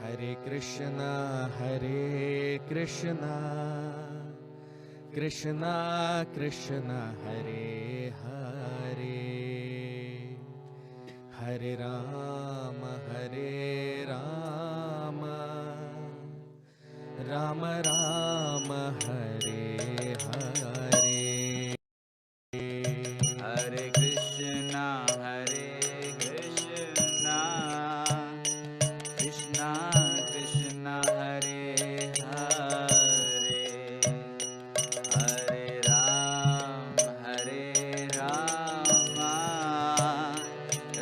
Hare Krishna, Krishna Krishna Hare Hare, Hare Rama, Rama Rama, Hare Hare. Hare Krishna, Krishna Krishna Hare Hare, Hare Rama,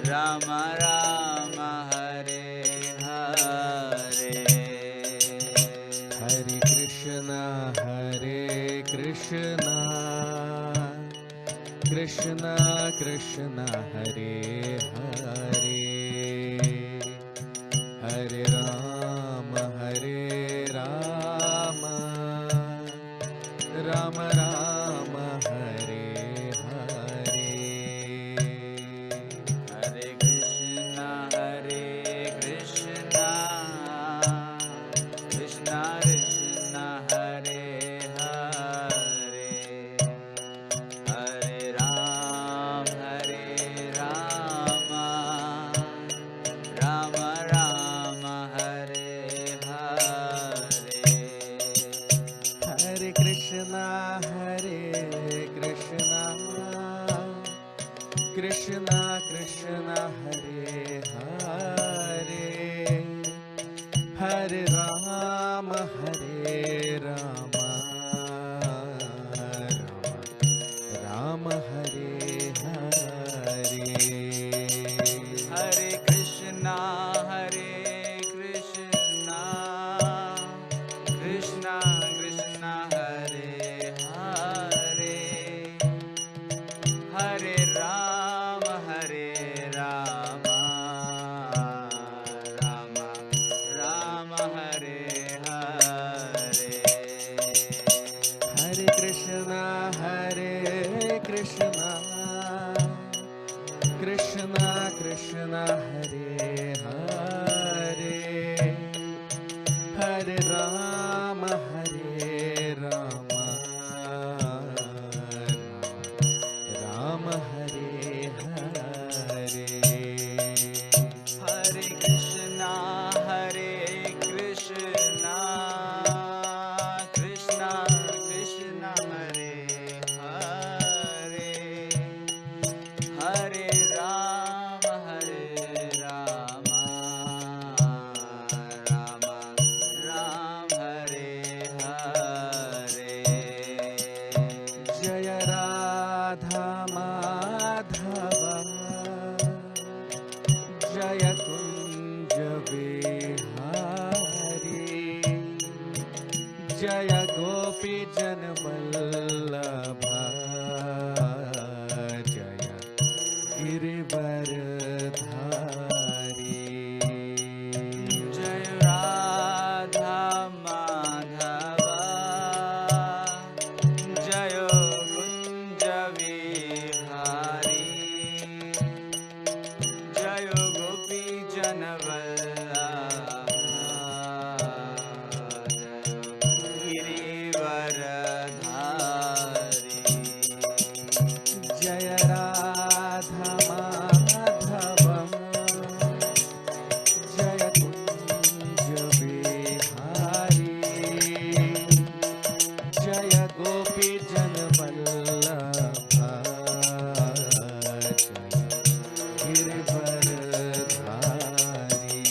Rama Rama, Hare Hare. Hare Krishna, Krishna Krishna Hare Hare, Hare Rama, Rama Rama, Hare Hare. Hare Krishna, Krishna Krishna Hare Hare, Hare Rama, Rama Rama, Hare Hare. Hare Krishna, Krishna Krishna Hare Hare, Hare Rama, Rama Rama, Hare Hare. Hare Krishna, Krishna Krishna Hare Hare, Hare Rama, Rama Rama, Hare Hare. Hare Krishna, Krishna Krishna Hare Hare, Hare Rama, Rama Rama, Hare Hare. Hare Krishna, Krishna Krishna Hare Hare, Hare Rama, Rama Rama, Hare Hare. Jaya Radha Madhava, Jaya Kunja Vihari, Jaya Gopi Jana Vallabha, Jaya Girivaradhari. Jai Radha Madhava, Jai Kunja Vihari, Jai Gopi Jana Vallabha, Girivaradhari. Jaya Radha Madhava, Jaya Kunja Vihari, Jaya Gopi Jana Vallabha, Jaya Girivaradhari.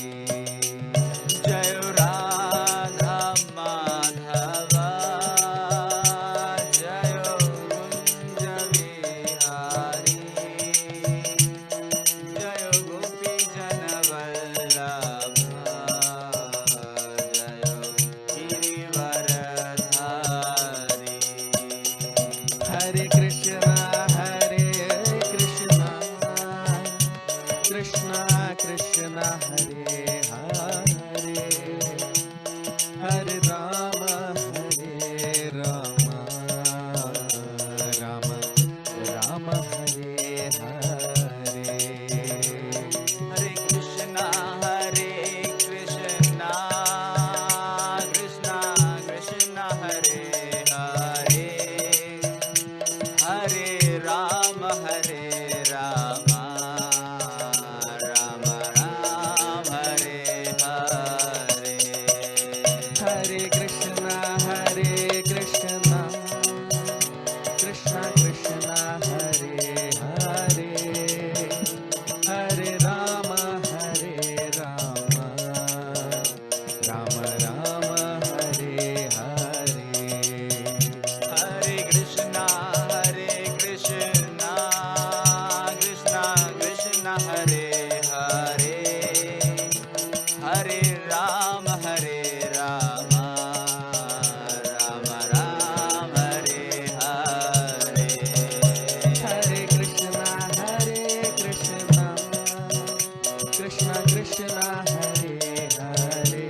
Krishna Hare Hare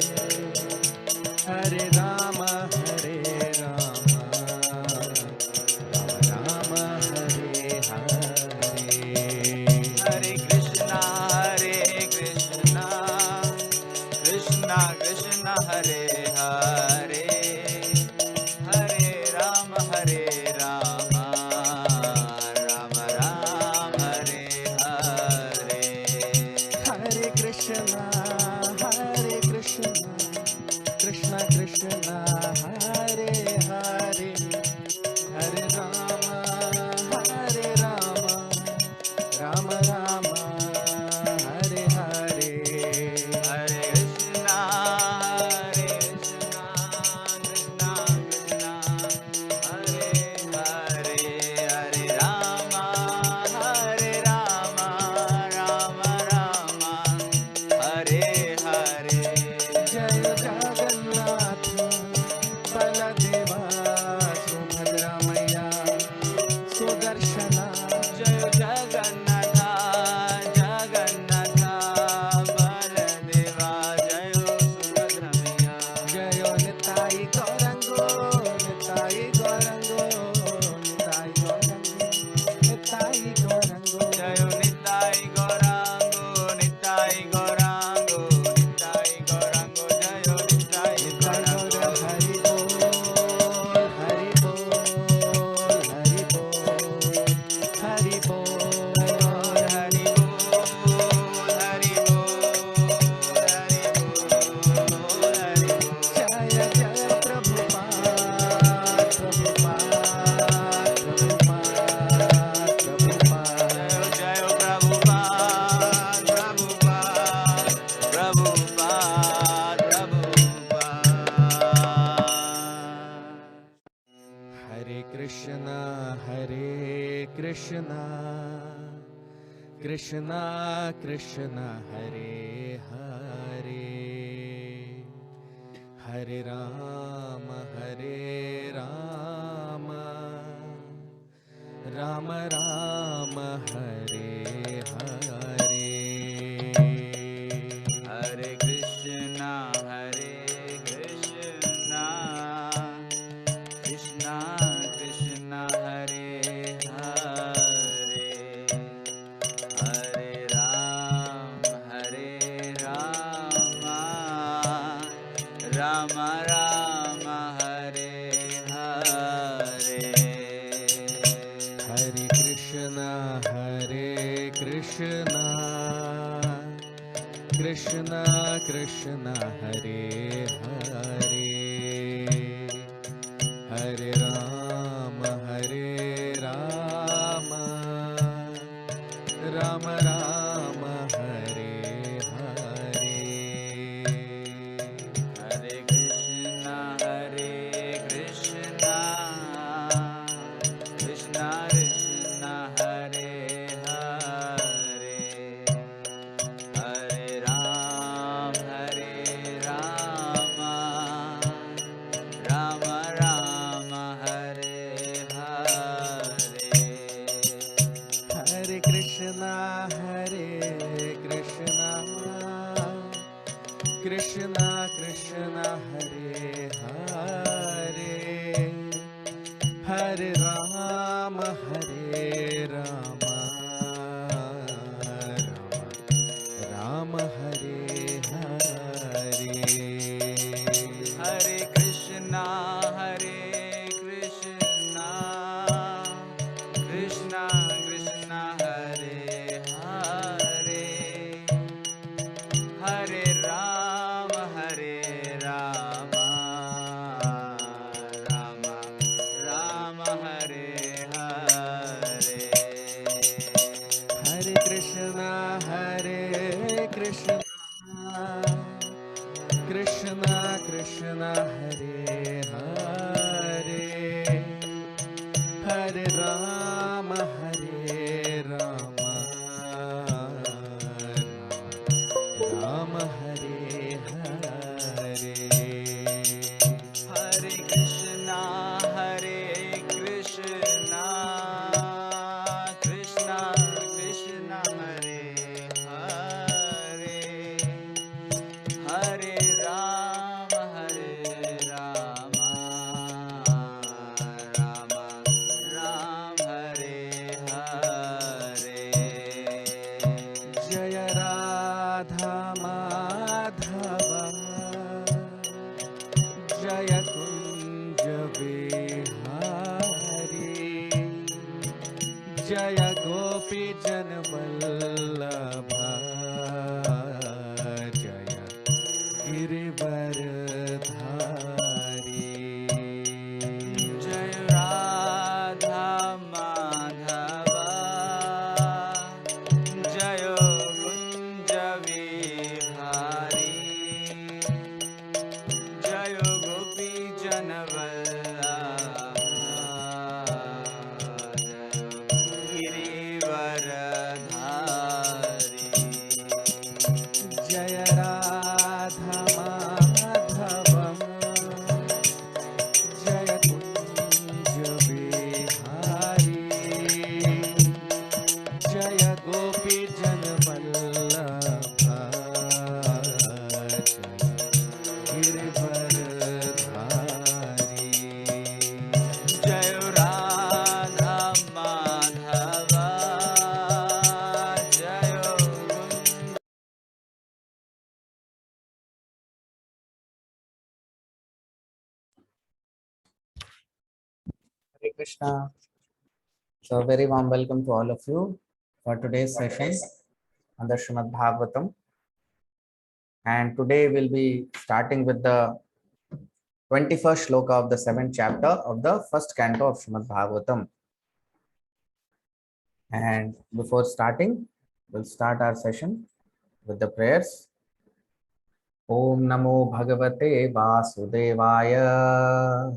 Hare Rama Hare Rama Rama Rama Hare Hare Hare Krishna Krishna Krishna Hare Hare Hare Rama Hare Rama Rama Rama Hare Hare Hare Krishna Krishna Krishna Hare Hare Hare Rama Rama Rama Hare Hare Hare Krishna Krishna Krishna Hare Hare Hare Rama Rama Rama Hare Hare जय जगन्नाथ बलदेवा सुभद्रा मैया सुदर्शना जय जगन्नाथ बलदेवा जय सुभद्रा मैया जय निताई गौरंगो निताई गौरंगो निताई गौरंगो निताई गौरंगो जय निताई गौरांगो निताई गौरांगो निताई गौरांगो जय निताई गौरांगो हरि बोल हरि बोल हरि बोल हरि बोल हरि बोल हरि बोल हरि बोल हरि बोल जय जय प्रभुपाद प्रभुपाद प्रभुपाद प्रभुपाद जय जय प्रभुपाद प्रभुपाद प्रभुपाद प्रभुपाद हरे Krishna Krishna Krishna Hare Hare Hare Ram Ram Ram Hare Hare Hare Krishna Krishna Krishna Hare Hare Hare Ram Ram Ram Hare Hare Hare Krishna Krishna Krishna Hare Hare Hare Ram Ram Ram Hare Hare Hare Krishna Krishna Krishna Hare Hare Hare Ram Ram Ram Hare Hare Hare Krishna Krishna Krishna Hare Hare Hare Ram Ram Hare Hare Hare Krishna Krishna Krishna Hare Hare Hare Ram Ram Ram Hare Hare Hare Krishna Krishna Krishna Hare Hare Hare Ram Ram Hare Hare Hare Krishna Krishna Krishna Hare Hare Hare Krishna. So, very warm welcome to all of you for today's session on the Srimad Bhagavatam. And today we'll be starting with the 21st shloka of the 7th chapter of the first canto of Srimad Bhagavatam. And before starting, we'll start our session with the prayers. Om Namo Bhagavate Vasudevaya.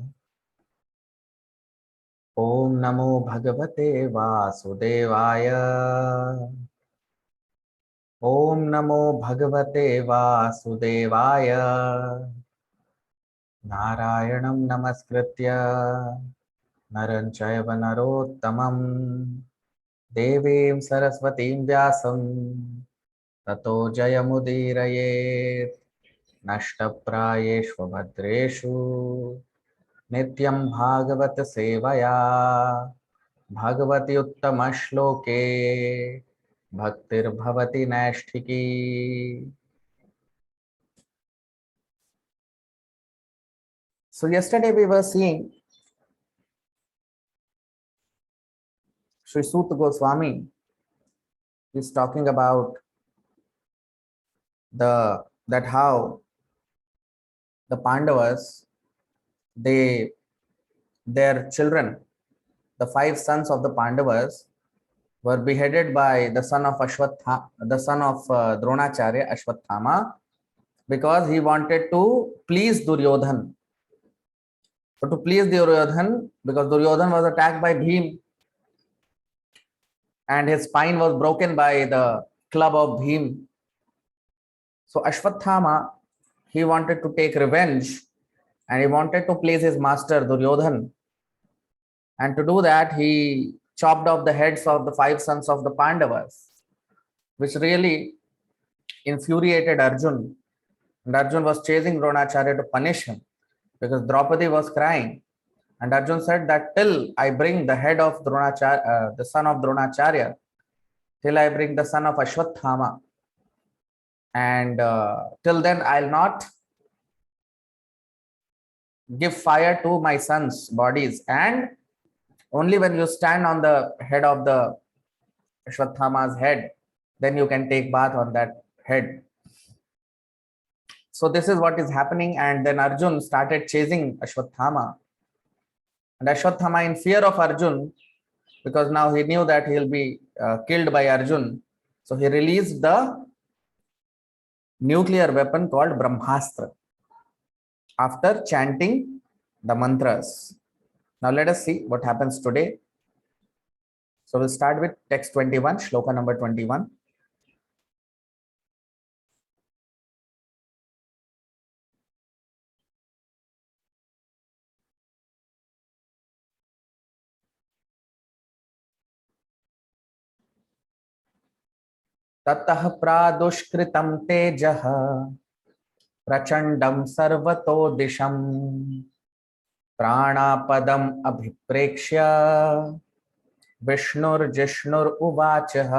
Om Namo Bhagavate Vasudevaya. Om Namo Bhagavate Vasudevaya. Narayanam Namaskritya Naran Chaiva Narottamam Devim Saraswatim Vyasam Tato Jayamudirayet Nashtaprayeshva Bhadreshu Nityam Bhagavata Sevaya Bhagavati Uttama Shloke Bhaktir Bhavati Nashtiki. So yesterday we were seeing Sri Suta Goswami is talking about that how the Pandavas, their children, the 5 sons of the Pandavas, were beheaded by the son of Dronacharya, Ashwathama, because he wanted to please Duryodhan. So to please Duryodhan, because Duryodhan was attacked by Bhim and his spine was broken by the club of Bhim. So Ashwathama, he wanted to take revenge and he wanted to please his master Duryodhan. And to do that, he chopped off the heads of the 5 sons of the Pandavas, which really infuriated Arjun. And Arjun was chasing Dronacharya to punish him because Draupadi was crying. And Arjun said that till I bring the head of Dronacharya, the son of Dronacharya, till I bring the son of Ashwathama, and till then I'll not give fire to my sons' bodies. And only when you stand on the head of the Ashwathama's head, then you can take bath on that head. So this is what is happening. And then Arjun started chasing Ashwathama. And Ashwathama, in fear of Arjun, because now he knew that he'll be killed by Arjun, so he released the nuclear weapon called Brahmastra after chanting the mantras. Now let us see what happens today. So we'll start with text 21, shloka number 21. Tatah pradushkritam tejah प्रचंडम सर्वतो दिशम प्राणापदम अभिप्रेक्ष्य विष्णुर्जिष्णुरुवाचः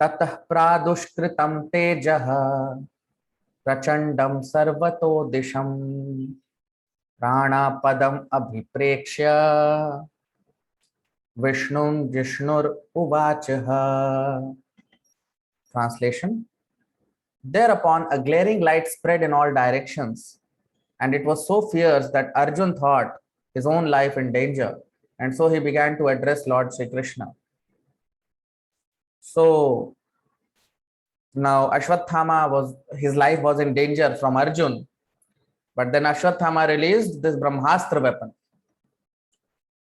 ततः प्रादुष्कृतं तेजः प्रचंडम सर्वतो दिशम प्राणापदम अभिप्रेक्ष्य विष्णुं जिष्णुरुवाचः. Translation. Thereupon a glaring light spread in all directions, and it was so fierce that Arjun thought his own life in danger, and so he began to address Lord Sri Krishna. So now his life was in danger from Arjun, but then Ashwathama released this Brahmastra weapon.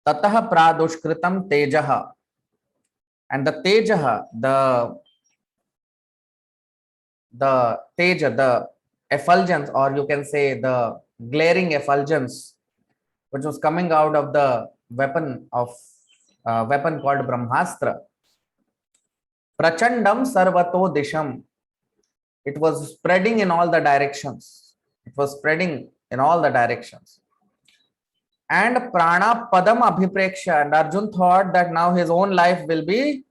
Tatah pradushkritam tejaha, and the tejaha, the teja, the effulgence, or you can say the glaring effulgence, which was coming out of the weapon called Brahmastra. Prachandam sarvato disham. It was spreading in all the directions. It was spreading in all the directions. And prana padam abhipreksha. And Arjun thought that now his own life will be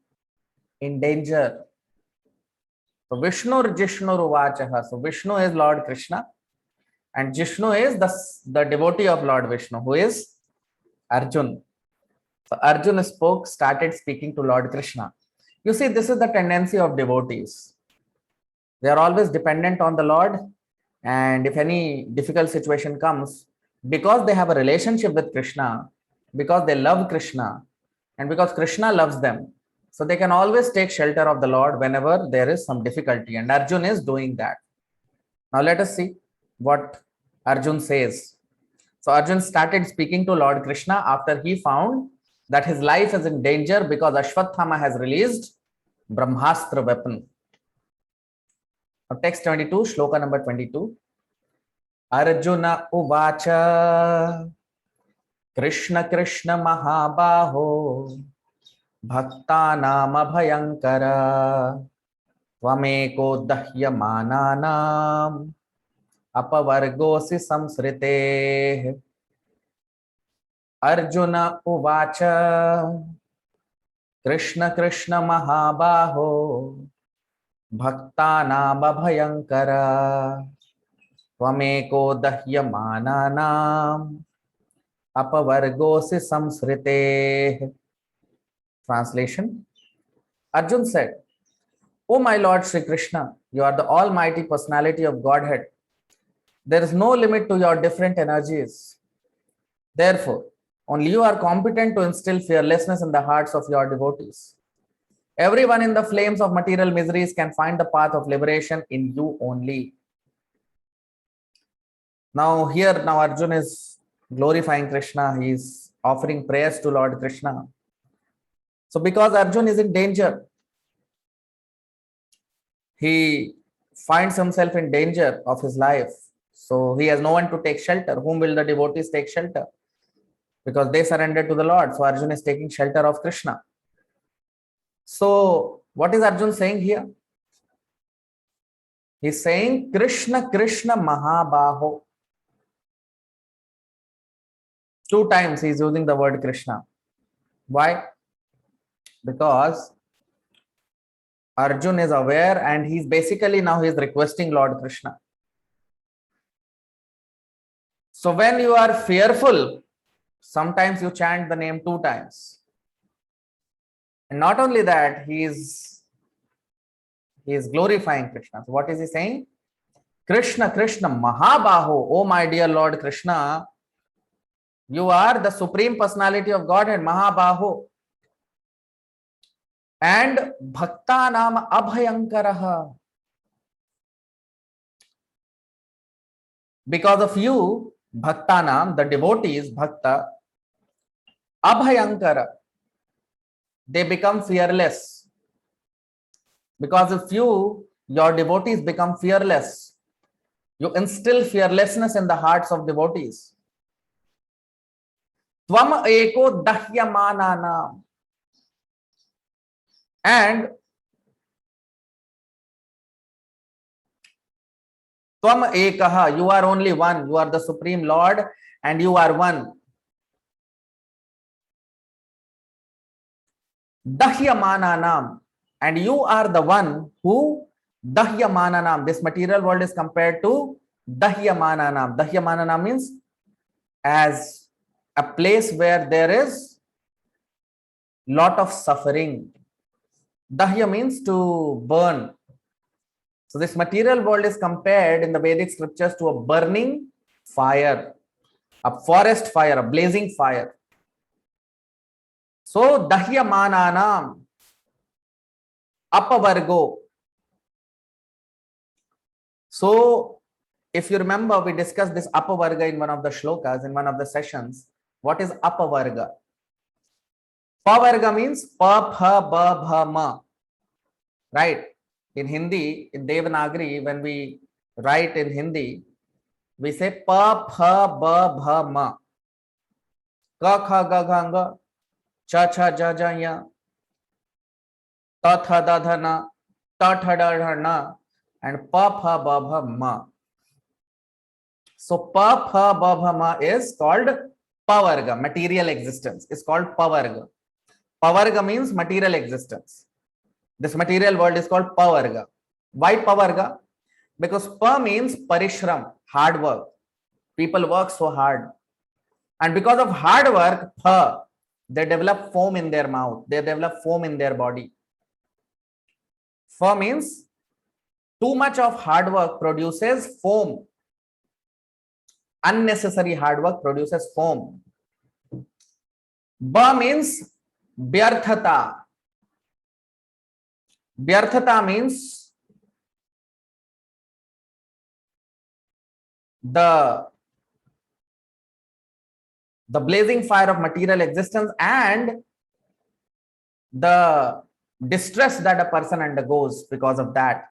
in danger. So Vishnur Jishnur Uvachaha. So Vishnu is Lord Krishna, and Jishnu is the devotee of Lord Vishnu, who is Arjun. So Arjun started speaking to Lord Krishna. You see, this is the tendency of devotees. They are always dependent on the Lord, and if any difficult situation comes, because they have a relationship with Krishna, because they love Krishna, and because Krishna loves them, so they can always take shelter of the Lord whenever there is some difficulty, and Arjun is doing that. Now let us see what Arjun says. So Arjun started speaking to Lord Krishna after he found that his life is in danger because Ashwathama has released Brahmastra weapon. Now text 22, shloka number 22. Arjuna uvacha Krishna Krishna Mahabaho Bhaktanam abhayankara Tvameko dahyamananam apavargosi samsrite. Arjuna uvacha Krishna Krishna Mahabaho Bhaktanam abhayankara Tvameko dahyamananam apavargosi samsrite. Translation. Arjun said, O my Lord Sri Krishna, you are the almighty personality of Godhead. There is no limit to your different energies. Therefore, only you are competent to instill fearlessness in the hearts of your devotees. Everyone in the flames of material miseries can find the path of liberation in you only. Now Arjun is glorifying Krishna. He is offering prayers to Lord Krishna. So because Arjun is in danger, he finds himself in danger of his life. So he has no one to take shelter. Whom will the devotees take shelter? Because they surrendered to the Lord. So Arjun is taking shelter of Krishna. So what is Arjun saying here? He's saying Krishna Krishna Mahabaho. 2 times he's using the word Krishna. Why? Because Arjun is aware, and he's basically now he's requesting Lord Krishna. So when you are fearful, sometimes you chant the name 2 times. And not only that, he is glorifying Krishna. So what is he saying? Krishna Krishna Mahabaho. Oh my dear Lord Krishna, you are the supreme personality of Godhead, Mahabaho. And Bhaktanam Abhayankaraha. Because of you, Bhaktanam, the devotees, Bhakta, Abhayankara, they become fearless. Because of you, your devotees become fearless. You instill fearlessness in the hearts of devotees. Tvam eko dahyamananam. And Tvam ekaha, you are only one, you are the Supreme Lord and you are one. Dahyamananam, and you are the one who Dahyamananam. This material world is compared to Dahyamananam. Dahyamananam means as a place where there is lot of suffering. Dahya means to burn. So this material world is compared in the Vedic scriptures to a burning fire, a forest fire, a blazing fire. So Dahyamananam, Apavargo. So if you remember, we discussed this Apavarga in one of the shlokas, in one of the sessions. What is Apavarga? Pavarga means pa, pha, ba, bha, ma. Right? In Hindi, in Devanagari, when we write in Hindi, we say pa, pha, ba, bha, ma. Ka, kha, ga, gha, nga. Cha, cha, ja, ja, ya. Ta, tha, da, dha, na. Ta, tha, da, dha, na. And pa, pha, ba, bha, ma. So pa, pha, ba, bha, ma is called Pavarga, material existence. It's called Pavarga. Pavarga means material existence. This material world is called Pavarga. Why Pavarga? Because Pa means Parishram, hard work. People work so hard. And because of hard work, Pa, they develop foam in their mouth. They develop foam in their body. Fa means too much of hard work produces foam. Unnecessary hard work produces foam. Ba means Vyarthata. Vyarthata means the blazing fire of material existence and the distress that a person undergoes because of that.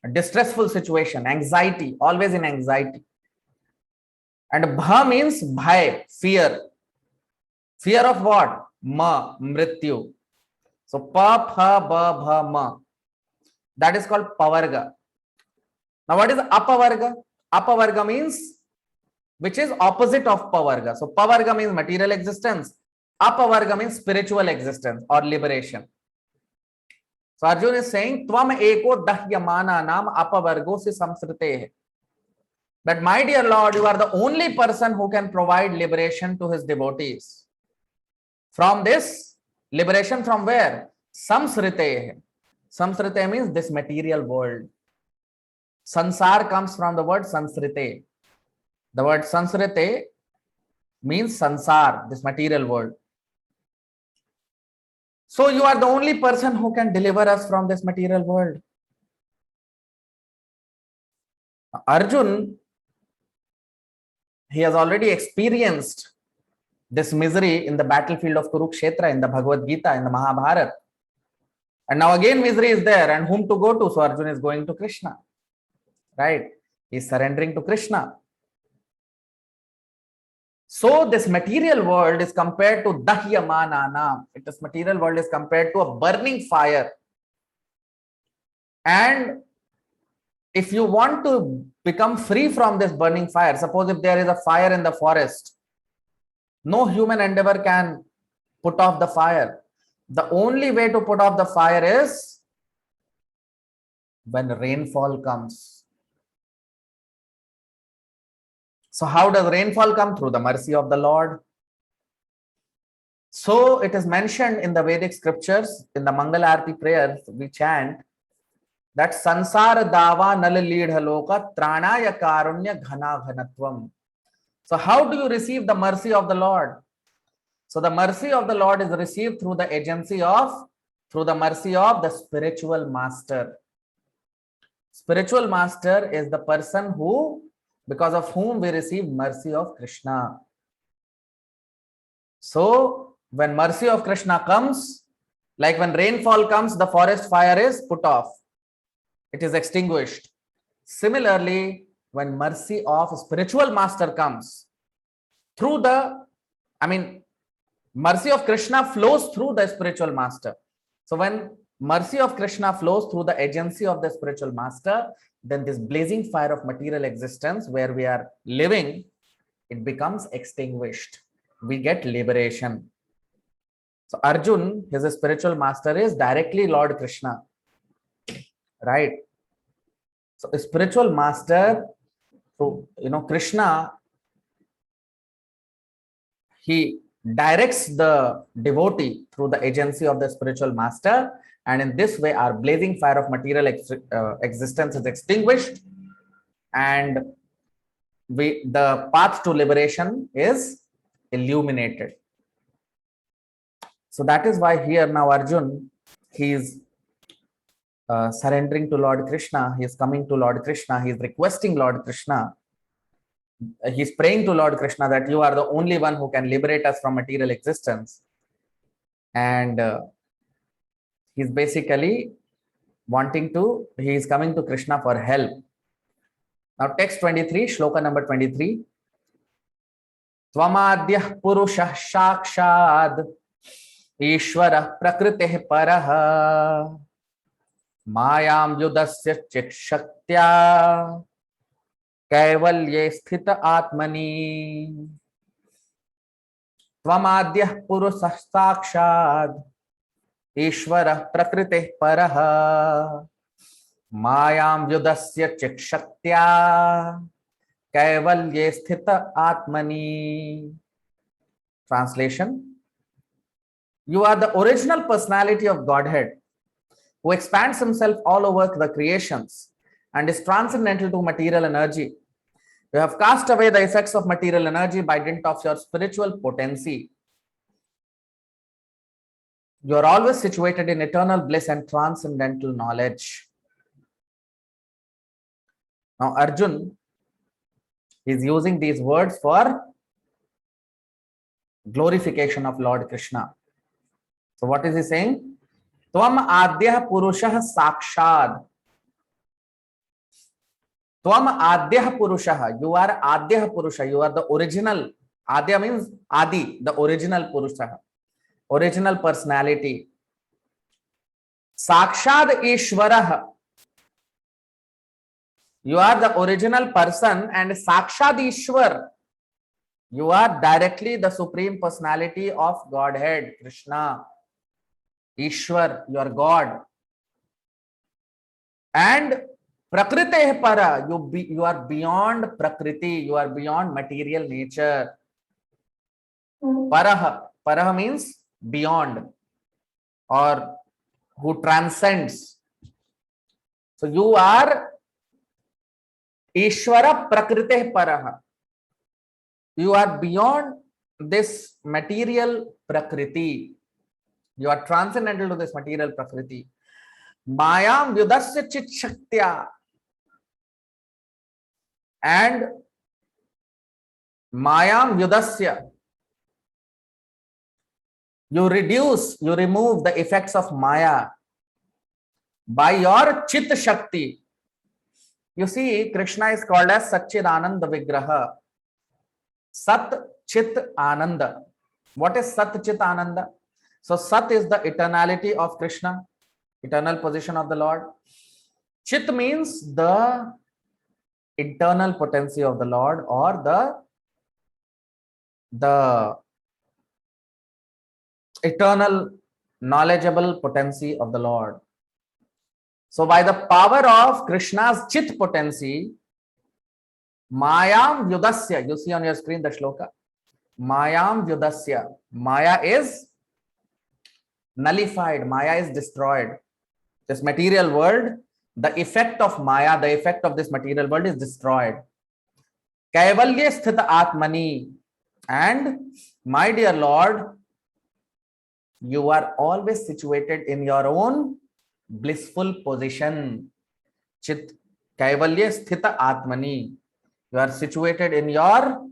A distressful situation, anxiety, always in anxiety. And Bha means Bhai, fear. Fear of what? Ma, Mrityu. So Pa, Pha, Ba, Bha, Ma. That is called Pavarga. Now what is Apavarga? Apavarga means which is opposite of Pavarga. So Pavarga means material existence. Apavarga means spiritual existence or liberation. So Arjun is saying, Tvam eko dahyamana nam apavargo se samsrite. But my dear Lord, you are the only person who can provide liberation to his devotees. From this, liberation from where? Samsrite. Samsrite means this material world. Sansar comes from the word sansrite. The word sansrite means sansar, this material world. So you are the only person who can deliver us from this material world. Arjun, he has already experienced this misery in the battlefield of Kurukshetra, in the Bhagavad Gita, in the Mahabharata. And now again misery is there, and whom to go to? So Arjun is going to Krishna. Right? He is surrendering to Krishna. So this material world is compared to Dahyamanana. This material world is compared to a burning fire. And if you want to become free from this burning fire, suppose if there is a fire in the forest, no human endeavor can put off the fire. The only way to put off the fire is when rainfall comes. So how does rainfall come? Through the mercy of the Lord. So it is mentioned in the Vedic scriptures, in the Mangala Arati prayers, we chant that Sansara Dava Nalalidha Loka Tranaya Karunya Ghana Ghanatvam. So how do you receive the mercy of the Lord? So the mercy of the Lord is received through the agency of, through the mercy of the spiritual master. Spiritual master is the person who, because of whom we receive mercy of Krishna. So when mercy of Krishna comes, like when rainfall comes, the forest fire is put off. It is extinguished. Similarly, when mercy of spiritual master comes, through the, mercy of Krishna flows through the spiritual master. So when mercy of Krishna flows through the agency of the spiritual master, then this blazing fire of material existence where we are living, it becomes extinguished. We get liberation. So Arjun, his spiritual master is directly Lord Krishna, right? So a spiritual master, through Krishna, he directs the devotee through the agency of the spiritual master, and in this way our blazing fire of material existence is extinguished, and the path to liberation is illuminated. So that is why here now Arjun, he is surrendering to Lord Krishna, he is coming to Lord Krishna, he is requesting Lord Krishna, he is praying to Lord Krishna that you are the only one who can liberate us from material existence. And he is basically he is coming to Krishna for help. Now text 23, shloka number 23. Tvamadyah purushah shakshad Ishwarah prakrteh parah Mayam yudasya chikshaktya Kaivalye sthita atmani. Tvamadyah purushah sakshad Ishwarah prakrteh parah Mayam yudasya chikshaktya Kaivalye sthita atmani. Translation: you are the original personality of Godhead who expands himself all over the creations and is transcendental to material energy. You have cast away the effects of material energy by dint of your spiritual potency. You are always situated in eternal bliss and transcendental knowledge. Now Arjun is using these words for glorification of Lord Krishna. So what is he saying? Tvam adyah purushah sakshad. Tvam adyah purushah. You are adyah purusha. You are the original. Adya means Adi, the original purusha, original personality. Sakshad Ishwarah. You are the original person, and Sakshad Ishwar. You are directly the supreme personality of Godhead, Krishna. Ishwar, you are God. And Prakriteh para, you are beyond Prakriti, you are beyond material nature. Paraha means beyond or who transcends. So you are Ishwara Prakriteh Paraha. You are beyond this material Prakriti. You are transcendental to this material Prakriti. Mayam Vyudasya Chit Shaktya. And Mayam Vyudasya. You remove the effects of Maya by your Chit Shakti. You see, Krishna is called as Satchidananda Vigraha. Sat Chit Ananda. What is Sat Chit Ananda? So Sat is the eternality of Krishna, eternal position of the Lord. Chit means the internal potency of the Lord, or the eternal knowledgeable potency of the Lord. So by the power of Krishna's Chit potency, Mayam Vyudasya, you see on your screen the shloka, Mayam Vyudasya, Maya is nullified, Maya is destroyed. This material world, the effect of Maya, the effect of this material world is destroyed. Kaivalye sthita atmani. And my dear Lord, you are always situated in your own blissful position. Chit Kaivalye sthita atmani. You are situated in your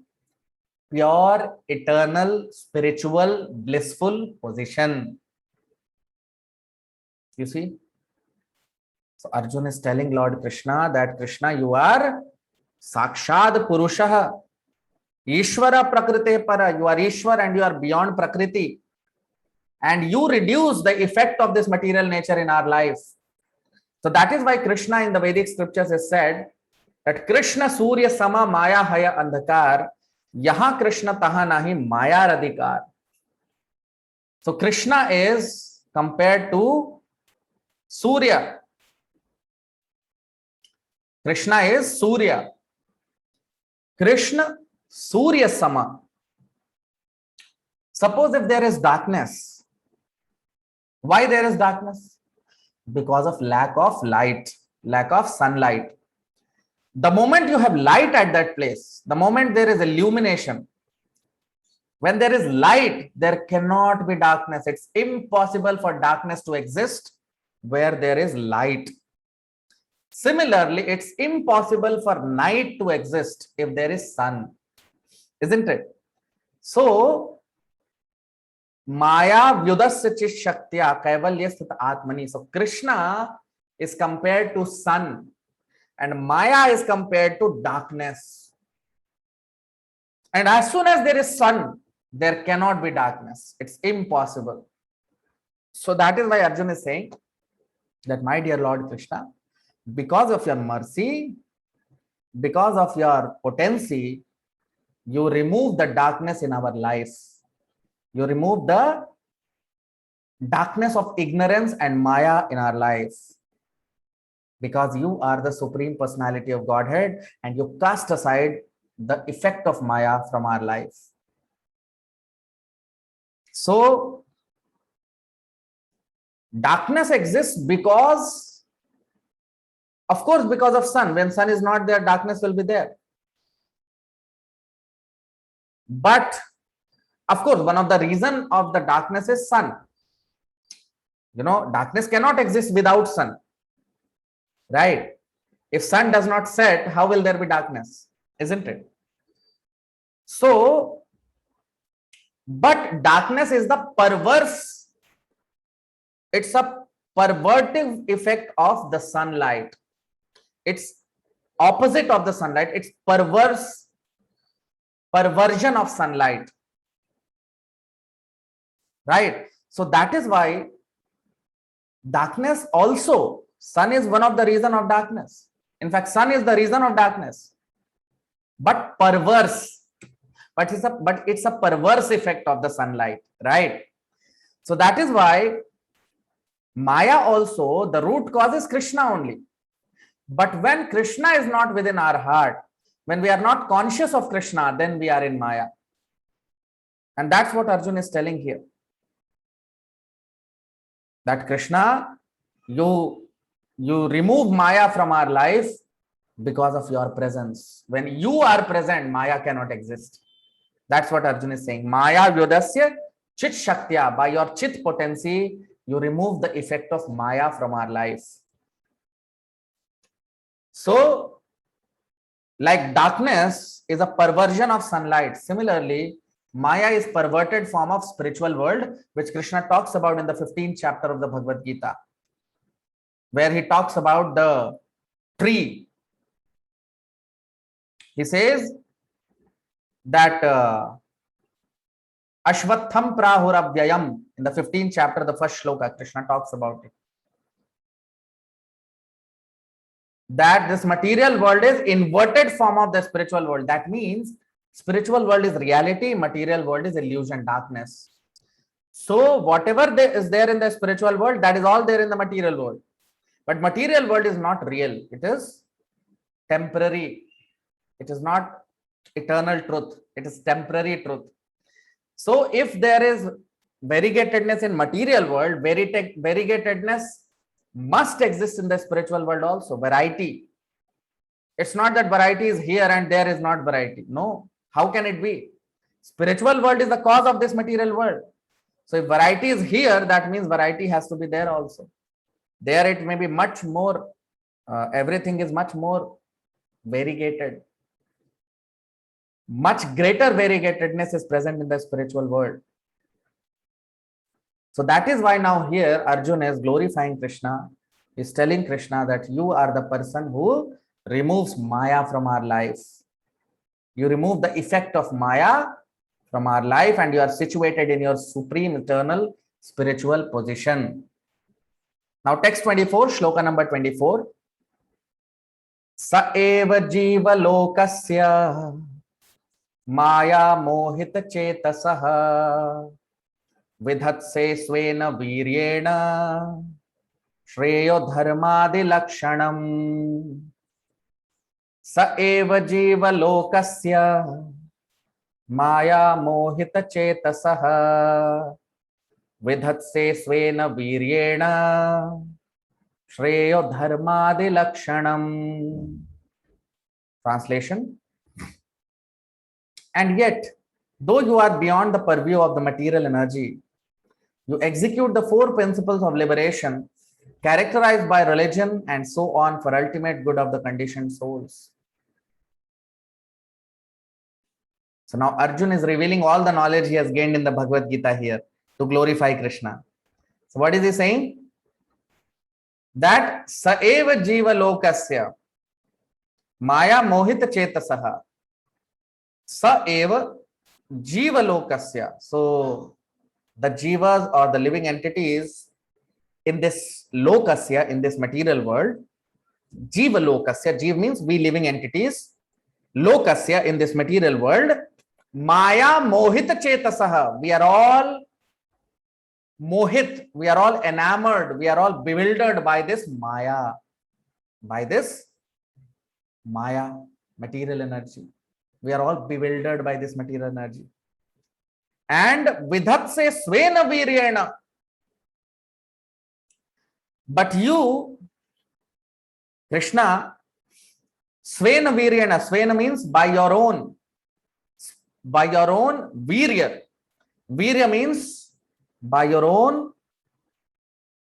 pure, eternal, spiritual, blissful position. You see? So Arjuna is telling Lord Krishna that Krishna, you are Sakshad Purusha, Ishvara Prakrite Para. You are Ishwar and you are beyond Prakriti. and you reduce the effect of this material nature in our life. So that is why Krishna in the Vedic scriptures is said that Krishna Surya Sama Maya Haya Andhakar, Yaha Krishna Taha Nahi Maya Radhikar. So Krishna is compared to Surya. Krishna is Surya. Krishna Surya Sama. Suppose if there is darkness, why there is darkness? Because of lack of light, lack of sunlight. The moment you have light at that place, the moment there is illumination, when there is light, there cannot be darkness. It's impossible for darkness to exist where there is light. Similarly, it's impossible for night to exist if there is sun, isn't it? So, Maya Vyudasya Chit Shaktya Kaivalya Sthita Atmani. So, Krishna is compared to sun and Maya is compared to darkness. And as soon as there is sun, there cannot be darkness. It's impossible. So that is why Arjuna is saying that, my dear Lord Krishna, because of your mercy, because of your potency, you remove the darkness in our life. You remove the darkness of ignorance and Maya in our life. Because you are the Supreme Personality of Godhead and you cast aside the effect of Maya from our life. So, darkness exists because, of course, because of sun. When sun is not there, darkness will be there. But, of course, one of the reasons of the darkness is sun. You know, darkness cannot exist without sun. Right? If sun does not set, how will there be darkness? Isn't it? So, but darkness is the perverse, it's a pervertive effect of the sunlight. It's opposite of the sunlight. It's perversion of sunlight. Right? So that is why darkness also, sun is one of the reason of darkness. In fact, sun is the reason of darkness. But perverse. But it's a perverse effect of the sunlight, right? So that is why Maya also, the root cause is Krishna only. But when Krishna is not within our heart, when we are not conscious of Krishna, then we are in Maya. And that's what Arjuna is telling here. That Krishna, you remove Maya from our life because of your presence. When you are present, Maya cannot exist. That's what Arjuna is saying. Maya Vyudasya Chit Shaktya. By your Chit potency, you remove the effect of Maya from our life. So, like darkness is a perversion of sunlight. Similarly, Maya is perverted form of spiritual world, which Krishna talks about in the 15th chapter of the Bhagavad Gita, where he talks about the tree. He says that Ashvatham Prahuravyayam, in the 15th chapter, the first shloka, Krishna talks about it. That this material world is inverted form of the spiritual world. That means spiritual world is reality, material world is illusion, darkness. So whatever is there in the spiritual world, that is all there in the material world. But material world is not real. It is temporary. It is not eternal truth. It is temporary truth. So if there is variegatedness in material world, variegatedness must exist in the spiritual world also. Variety. It's not that variety is here and there is not variety. No. How can it be? Spiritual world is the cause of this material world. So if variety is here, that means variety has to be there also. There it may be much more, everything is much more variegated. Much greater variegatedness is present in the spiritual world. So that is why now here Arjuna is glorifying Krishna, is telling Krishna that you are the person who removes Maya from our life. You remove the effect of Maya from our life and you are situated in your supreme eternal spiritual position. Now text 24, shloka number 24. Sa eva jiva lokasya maya mohita chetasah vidhatse svena viryena shreyo dharmadi lakshanam. Sa eva jiva lokasya maya mohita chetasah vidhatse svena viryena shreyo dharmadi lakshanam. Translation. And yet, though you are beyond the purview of the material energy, you execute the four principles of liberation characterized by religion and so on for ultimate good of the conditioned souls. So now Arjuna is revealing all the knowledge he has gained in the Bhagavad Gita here to glorify Krishna. So what is he saying? That saeva jiva lokasya maya mohita chetasaha saeva jiva lokasya. So the jivas or the living entities in this lokasya, in this material world, jiva lokasya, jiva means we living entities, lokasya, in this material world, maya mohita chetasaha, we are all mohit, we are all enamored, we are all bewildered by this maya, material energy. We are all bewildered by this material energy. And vidhatse svena viryena, but you, Krishna, svena viryena, svena means by your own virya. Virya means by your own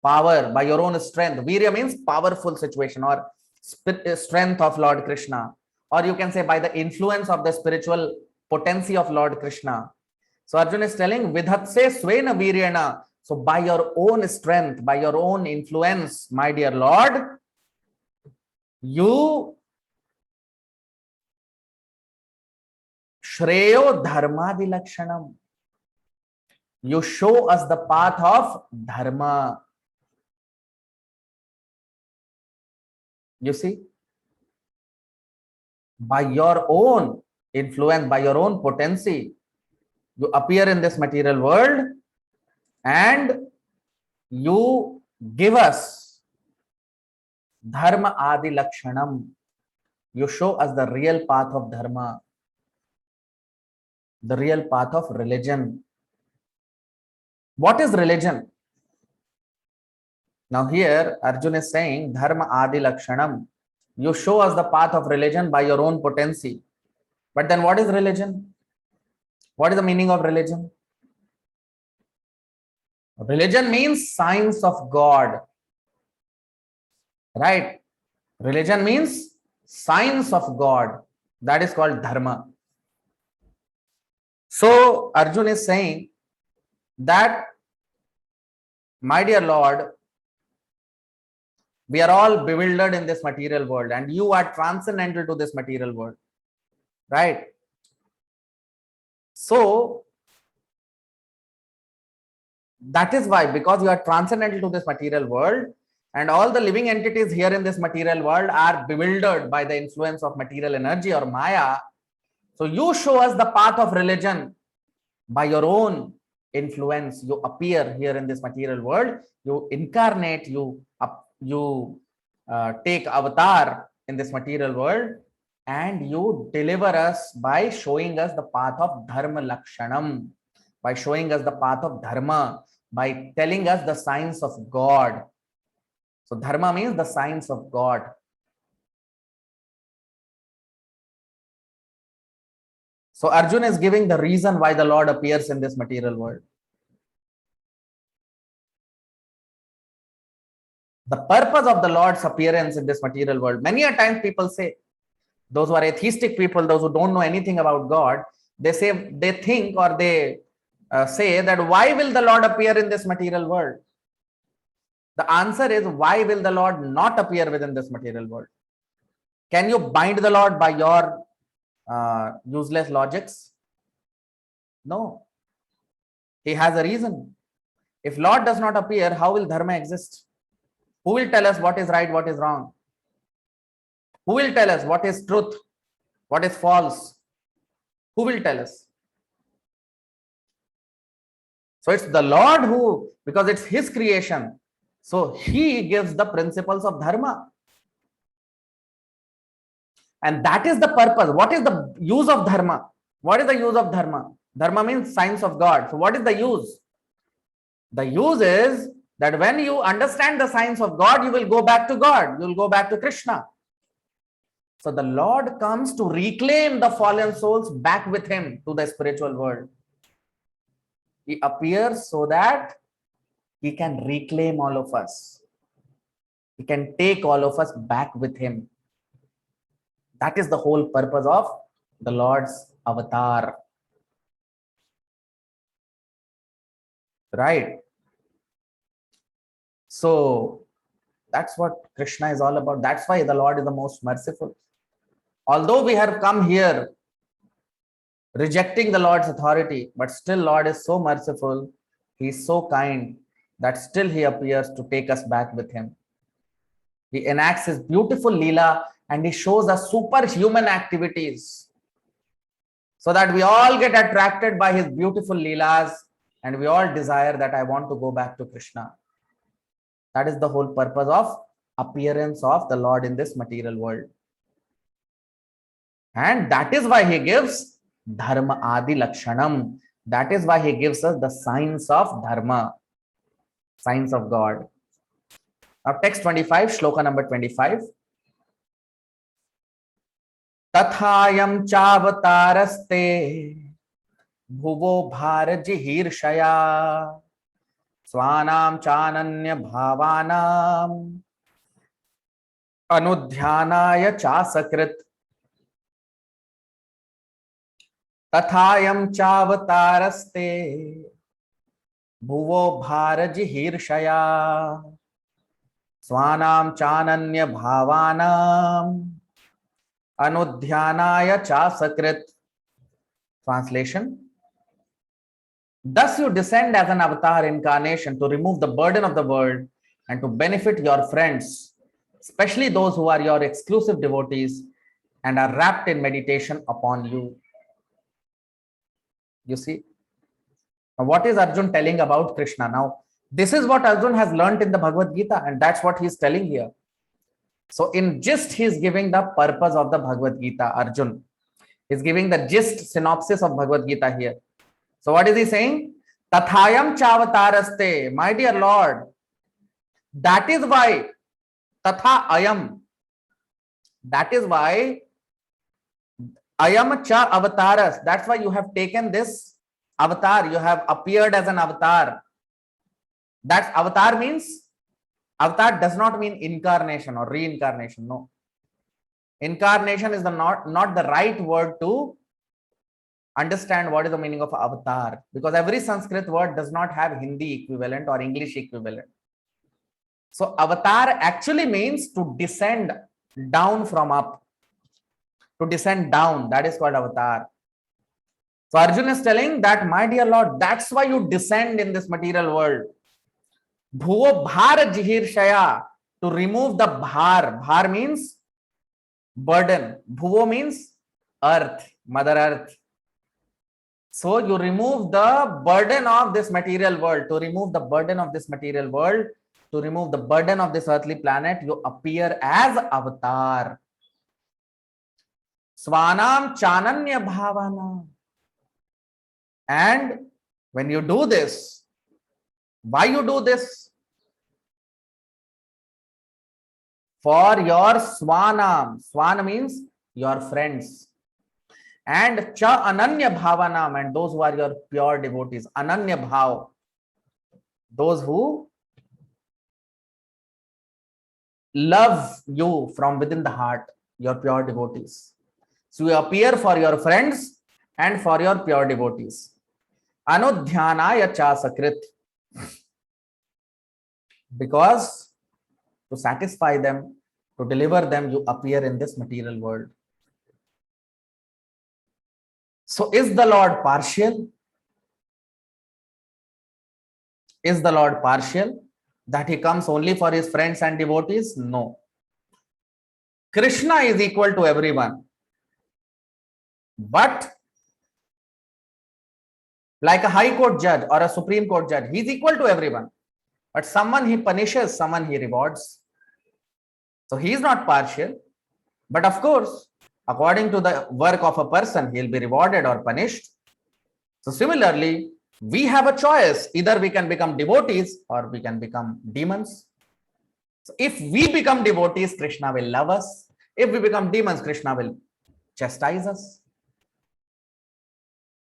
power, by your own strength. Virya means powerful situation or strength of Lord Krishna, or you can say by the influence of the spiritual potency of Lord Krishna. So Arjuna is telling vidhatse svena viryena, so by your own strength, by your own influence, my dear Lord, you shreyo dharmadi lakshanam, you show us the path of dharma. You see, by your own influence, by your own potency, you appear in this material world and you give us dharma adi lakshanam. You show us the real path of dharma, the real path of religion. What is religion? Now here Arjuna is saying dharma adi lakshanam. You show us the path of religion by your own potency. But then what is religion? What is the meaning of religion? Religion means science of God. Right? Religion means science of God. That is called dharma. So Arjuna is saying that, my dear Lord, we are all bewildered in this material world and you are transcendental to this material world. Right? So that is why, because you are transcendental to this material world and all the living entities here in this material world are bewildered by the influence of material energy or maya. So you show us the path of religion by your own influence. You appear here in this material world, you incarnate, you take avatar in this material world, and you deliver us by showing us the path of dharma lakshanam, by showing us the path of dharma, by telling us the science of God. So dharma means the science of God. So Arjuna is giving the reason why the Lord appears in this material world. The purpose of the Lord's appearance in this material world. Many a times people say, those who are atheistic people, those who don't know anything about God, they say, they think or they say that why will the Lord appear in this material world? The answer is, why will the Lord not appear within this material world? Can you bind the Lord by your useless logics? No. He has a reason. If Lord does not appear, how will dharma exist? Who will tell us what is right, what is wrong? Who will tell us what is truth, what is false? Who will tell us? So it's the Lord who, because it's his creation, so he gives the principles of dharma. And that is the purpose. What is the use of dharma? What is the use of dharma? Dharma means science of God. So what is the use? The use is that when you understand the science of God, you will go back to God. You will go back to Krishna. So the Lord comes to reclaim the fallen souls back with him to the spiritual world. He appears so that he can reclaim all of us. He can take all of us back with him. That is the whole purpose of the Lord's avatar. Right? So that's what Krishna is all about. That's why the Lord is the most merciful. Although we have come here rejecting the Lord's authority, but still Lord is so merciful. He is so kind that still he appears to take us back with him. He enacts his beautiful Leela and he shows us superhuman activities so that we all get attracted by his beautiful Leelas and we all desire that I want to go back to Krishna. That is the whole purpose of appearance of the Lord in this material world. And that is why he gives Dharma Adi Lakshanam. That is why he gives us the signs of Dharma, signs of God. Now text 25, shloka number 25. Tathayam chavataraste bhuvo bharajihirshaya swanam chananya bhavanam anudhyanaya chasakrit. Tathayam chavataraste bhuvo bharajihirshaya swanam chananya bhavanam anudhyanaya chasakrit. Translation: thus you descend as an avatar incarnation to remove the burden of the world and to benefit your friends, especially those who are your exclusive devotees and are wrapped in meditation upon you. You see, now what is Arjun telling about Krishna? Now, this is what Arjun has learned in the Bhagavad Gita, and that's what he's telling here. So in gist, he's giving the purpose of the Bhagavad Gita, Arjun. He's giving the gist synopsis of Bhagavad Gita here. So what is he saying? Tathayam chavataraste, my dear Lord. That is why, tatha ayam. That is why, ayam cha avataras. That's why you have taken this avatar. You have appeared as an avatar. That's avatar means, avatar does not mean incarnation or reincarnation. No. Incarnation is not the right word to understand what is the meaning of avatar, because every Sanskrit word does not have Hindi equivalent or English equivalent. So avatar actually means to descend down from up, to descend down. That is called avatar. So Arjun is telling that, my dear Lord, that's why you descend in this material world. Bhuvo bhar jihirshaya, to remove the bhar. Bhar means burden. Bhuvo means earth, Mother Earth. So you remove the burden of this material world. To remove the burden of this material world, to remove the burden of this earthly planet, you appear as avatar. Swanam chananya bhavana. And when you do this, why you do this? For your swanam. Swan means your friends. And cha ananya bhavanam, and those who are your pure devotees. Ananya bhav, those who love you from within the heart, your pure devotees. So you appear for your friends and for your pure devotees. Anudhyanaya chasakrit, because to satisfy them, to deliver them, you appear in this material world. So is the Lord partial? Is the Lord partial, that he comes only for his friends and devotees? No. Krishna is equal to everyone. But like a high court judge or a supreme court judge, he is equal to everyone. But someone he punishes, someone he rewards. So he is not partial. But of course, according to the work of a person, he will be rewarded or punished. So similarly, we have a choice. Either we can become devotees or we can become demons. So if we become devotees, Krishna will love us. If we become demons, Krishna will chastise us.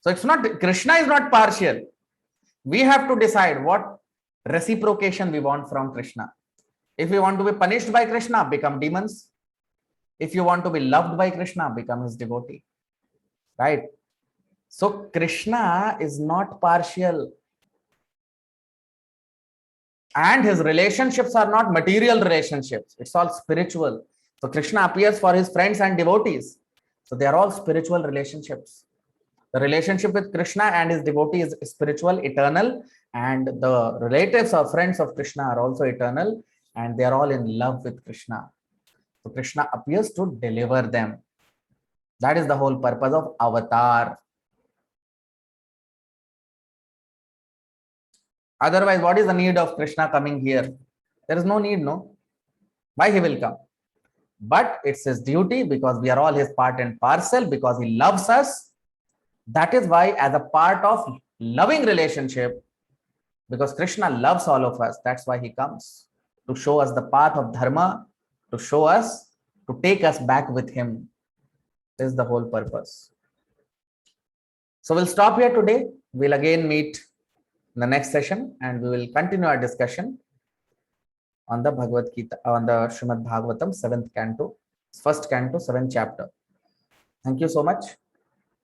So it's not, Krishna is not partial. We have to decide what reciprocation we want from Krishna. If we want to be punished by Krishna, become demons. If you want to be loved by Krishna, become his devotee. Right? So Krishna is not partial. And his relationships are not material relationships. It's all spiritual. So Krishna appears for his friends and devotees. So they are all spiritual relationships. The relationship with Krishna and his devotee is spiritual, eternal, and the relatives or friends of Krishna are also eternal, and they are all in love with Krishna. So Krishna appears to deliver them. That is the whole purpose of avatar. Otherwise, what is the need of Krishna coming here? There is no need, no. Why he will come? But it's his duty, because we are all his part and parcel, because he loves us. That is why, as a part of loving relationship, because Krishna loves all of us, that's why he comes to show us the path of dharma, to show us, to take us back with him. This is the whole purpose. So we'll stop here today. We'll again meet in the next session and we will continue our discussion on the Bhagavad Gita, on the Srimad Bhagavatam 7th canto, 1st canto, 7th chapter. Thank you so much.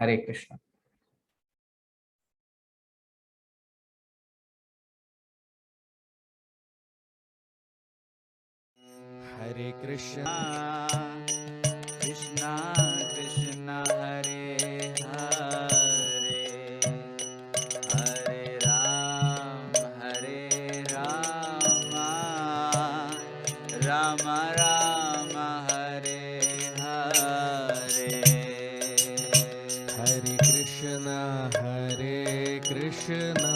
Hare Krishna. Hare Krishna, Krishna Krishna Hare Hare, Hare Ram Hare Rama, Rama Rama Hare Hare. Hare Krishna, Hare Krishna,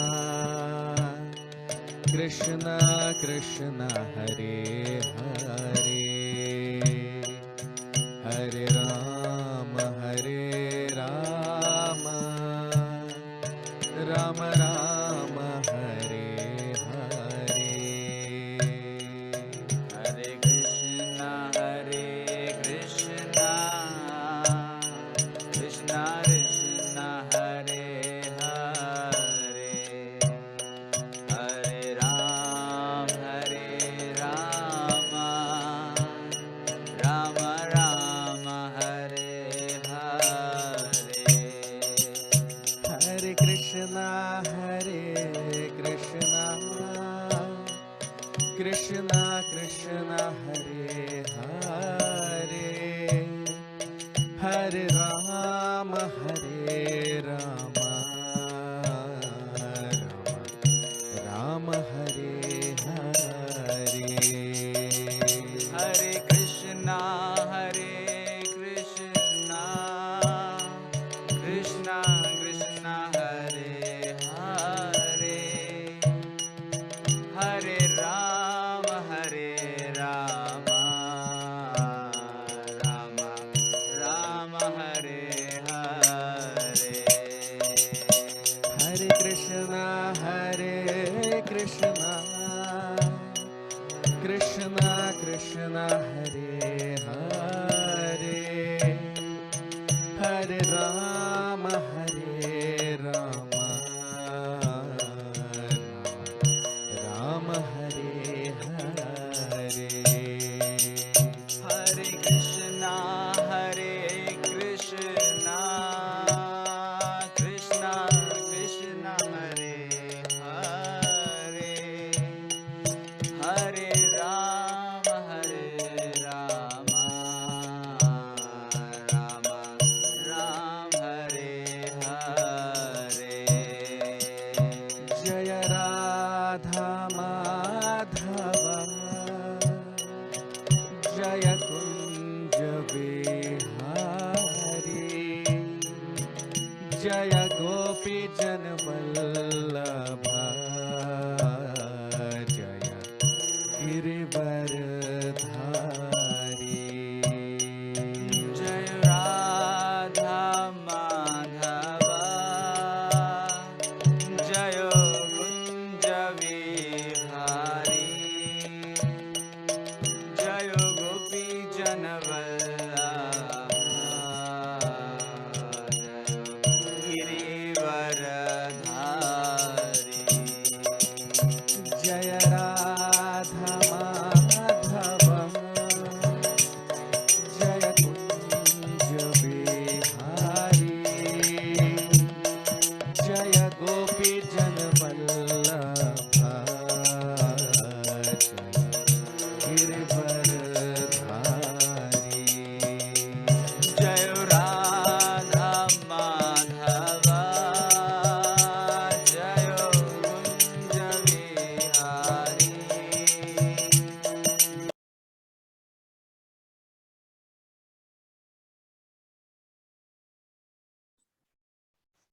Krishna Krishna, Hare Hare, Hare Rama, Hare Rama, Rama Rama, Hare Hare. Hare Krishna, Hare Krishna, Krishna Krishna, Hare Hare, Hare Ram, Hare Rama, Rama Rama, Hare Hare. Hare Krishna, Hare Krishna, Krishna Krishna, Hare Hare, Hare Rama, Hare Rama, Rama Hare Hare. Hare Krishna, Hare Krishna, Krishna Krishna, Hare Hare, Hare Rama, Hare Rama, Rama Rama, Hare Hare. Hare Krishna, Hare Krishna, Krishna Krishna, Hare Hare, Hare Rama, Hare Rama, Rama Hare Hare. Hare Krishna, Hare Krishna, Krishna Krishna, Hare Hare, Hare Rama, Hare Rama, जय गोपी जन वल्लभा जय गिरिवरधारी जय राधा माधवा जय कुंज विहारी जय गोपी जन जय राधा माधवम जय कुंज बिहारी जय गोपी जन वल्लभा जय गिरिवरधारी जय राधा माधवा जय कुंज विहारी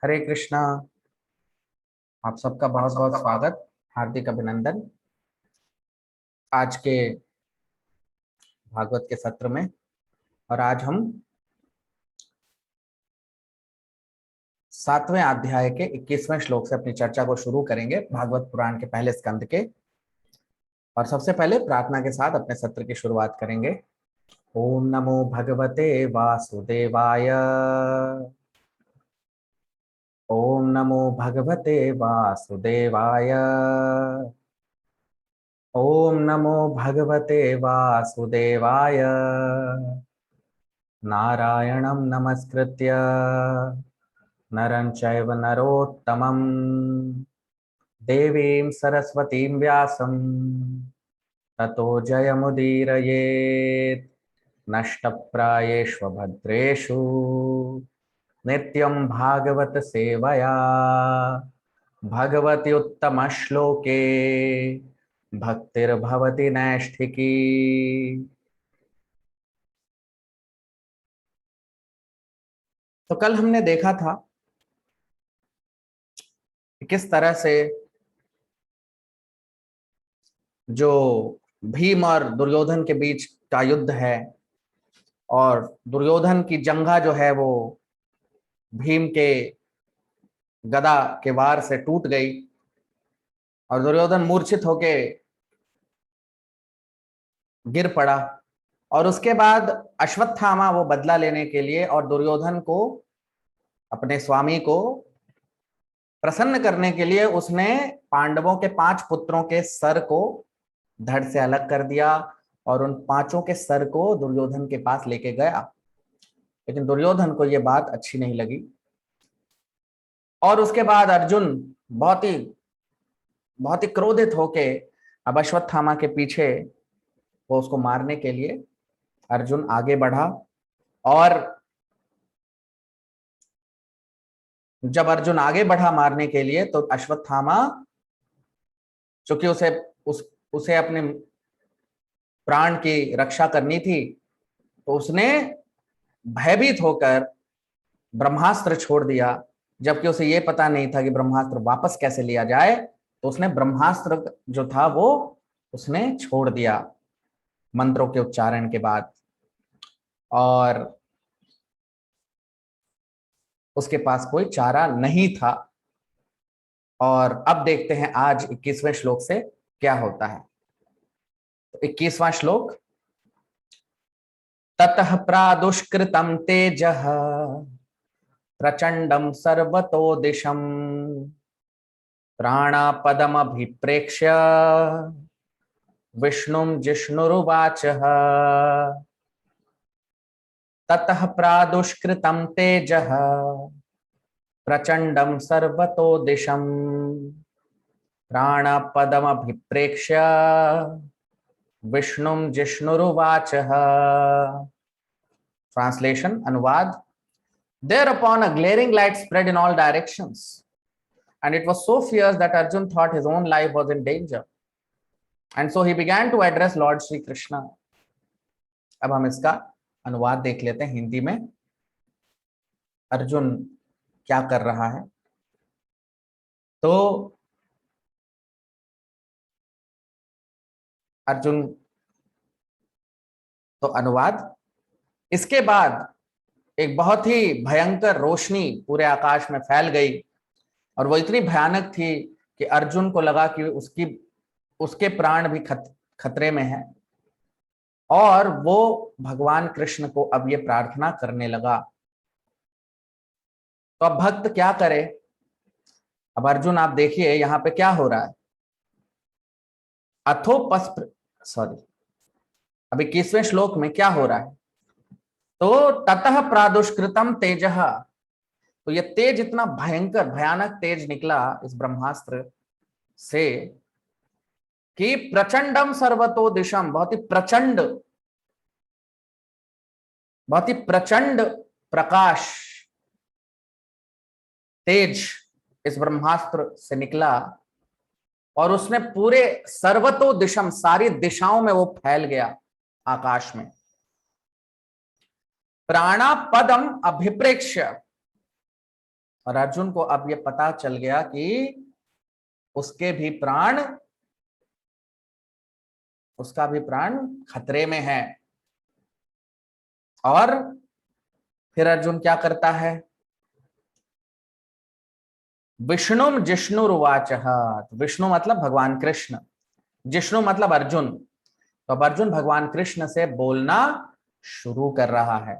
हरे कृष्णा। आप सबका बहुत बहुत स्वागत, हार्दिक अभिनंदन आज के भागवत के सत्र में। और आज हम 7वें अध्याय के 21वें श्लोक से अपनी चर्चा को शुरू करेंगे, भागवत पुराण के पहले स्कंद के। और सबसे पहले प्रार्थना के साथ अपने सत्र की शुरुआत करेंगे। ओम नमो भगवते वासुदेवाय। ओम नमो भगवते वासुदेवाय। ओम नमो भगवते वासुदेवाय। नारायणं नमस्कृत्य नरं चैव नरोत्तमं देवीं सरस्वतीं व्यासं ततो जयमुदीरयेत्। नष्टप्रायेष्व भद्रेषु नित्यं भागवत सेवया भगवति उत्तम श्लोके भक्तिर्भवति नैष्ठिकी। तो कल हमने देखा था कि किस तरह से जो भीम और दुर्योधन के बीच का युद्ध है, और दुर्योधन की जंघा जो है वो भीम के गदा के वार से टूट गई और दुर्योधन मूर्छित होके गिर पड़ा। और उसके बाद अश्वत्थामा वो बदला लेने के लिए और दुर्योधन को, अपने स्वामी को प्रसन्न करने के लिए, उसने पांडवों के 5 पुत्रों के सर को धड़ से अलग कर दिया और उन 5 के सर को दुर्योधन के पास लेके गया। लेकिन दुर्योधन को यह बात अच्छी नहीं लगी और उसके बाद अर्जुन बहुत ही क्रोधित होके अब अश्वत्थामा के पीछे वो उसको मारने के लिए अर्जुन आगे बढ़ा। और जब अर्जुन आगे बढ़ा मारने के लिए तो अश्वत्थामा, चूंकि उसे अपने प्राण की रक्षा करनी थी, तो उसने भयभीत होकर ब्रह्मास्त्र छोड़ दिया। जबकि उसे यह पता नहीं था कि ब्रह्मास्त्र वापस कैसे लिया जाए, तो उसने ब्रह्मास्त्र जो था वो उसने छोड़ दिया मंत्रों के उच्चारण के बाद। और उसके पास कोई चारा नहीं था। और अब देखते हैं आज 21वें श्लोक से क्या होता है। तो 21वां श्लोक, ततः प्रादुष्कृतं तेजः प्रचंडं सर्वतो दिशं प्राणापदमभिप्रेक्ष्य विष्णुं जिष्णुरुवाचः। ततः प्रादुष्कृतं तेजः प्रचंडं सर्वतो दिशं प्राणपदमभिप्रेक्ष्य विष्णुं जिष्णुरुवाचः। ट्रांसलेशन, अनुवाद। Thereupon a glaring light spread in all directions, and it was so fierce that Arjun thought his own life was in danger. And so he began to address Lord Shri Krishna. अब हम इसका अनुवाद देख लेते हैं हिंदी में। अर्जुन क्या कर रहा है। तो अर्जुन, तो अनुवाद, इसके बाद एक बहुत ही भयंकर रोशनी पूरे आकाश में फैल गई और वो इतनी भयानक थी कि अर्जुन को लगा कि उसके प्राण भी खतरे में है। और वो भगवान कृष्ण को अब ये प्रार्थना करने लगा। तो अब भक्त क्या करे। अब अर्जुन आप देखिए यहां पे क्या हो रहा है। सॉरी, अब 21वें श्लोक में क्या हो रहा है। तो ततः प्रादुष्कृतम तेजः, तो ये तेज इतना भयंकर भयानक तेज निकला इस ब्रह्मास्त्र से कि प्रचंडम सर्वतो दिशम, बहुत ही प्रचंड प्रकाश तेज इस ब्रह्मास्त्र से निकला और उसने पूरे सर्वतो दिशम, सारी दिशाओं में वो फैल गया आकाश में। प्राणापदम अभिप्रेक्ष्य, और अर्जुन को अब ये पता चल गया कि उसका भी प्राण खतरे में है। और फिर अर्जुन क्या करता है। विष्णुम जिष्णुरुवाच, विष्णु मतलब भगवान कृष्ण, जिष्णु मतलब अर्जुन। तो अब अर्जुन भगवान कृष्ण से बोलना शुरू कर रहा है।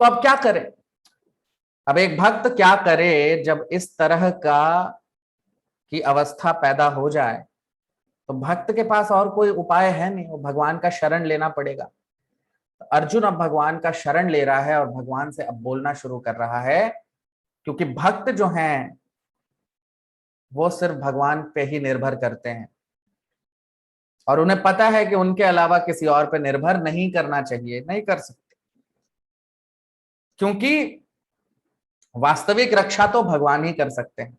तो अब क्या करे। अब एक भक्त क्या करे जब इस तरह की अवस्था पैदा हो जाए। तो भक्त के पास और कोई उपाय है नहीं, वो भगवान का शरण लेना पड़ेगा। तो अर्जुन अब भगवान का शरण ले रहा है और भगवान से अब बोलना शुरू कर रहा है, क्योंकि भक्त जो हैं वो सिर्फ भगवान पे ही निर्भर करते हैं और उन्हें पता है कि उनके अलावा किसी और पे निर्भर नहीं करना चाहिए, नहीं कर सकते, क्योंकि वास्तविक रक्षा तो भगवान ही कर सकते हैं।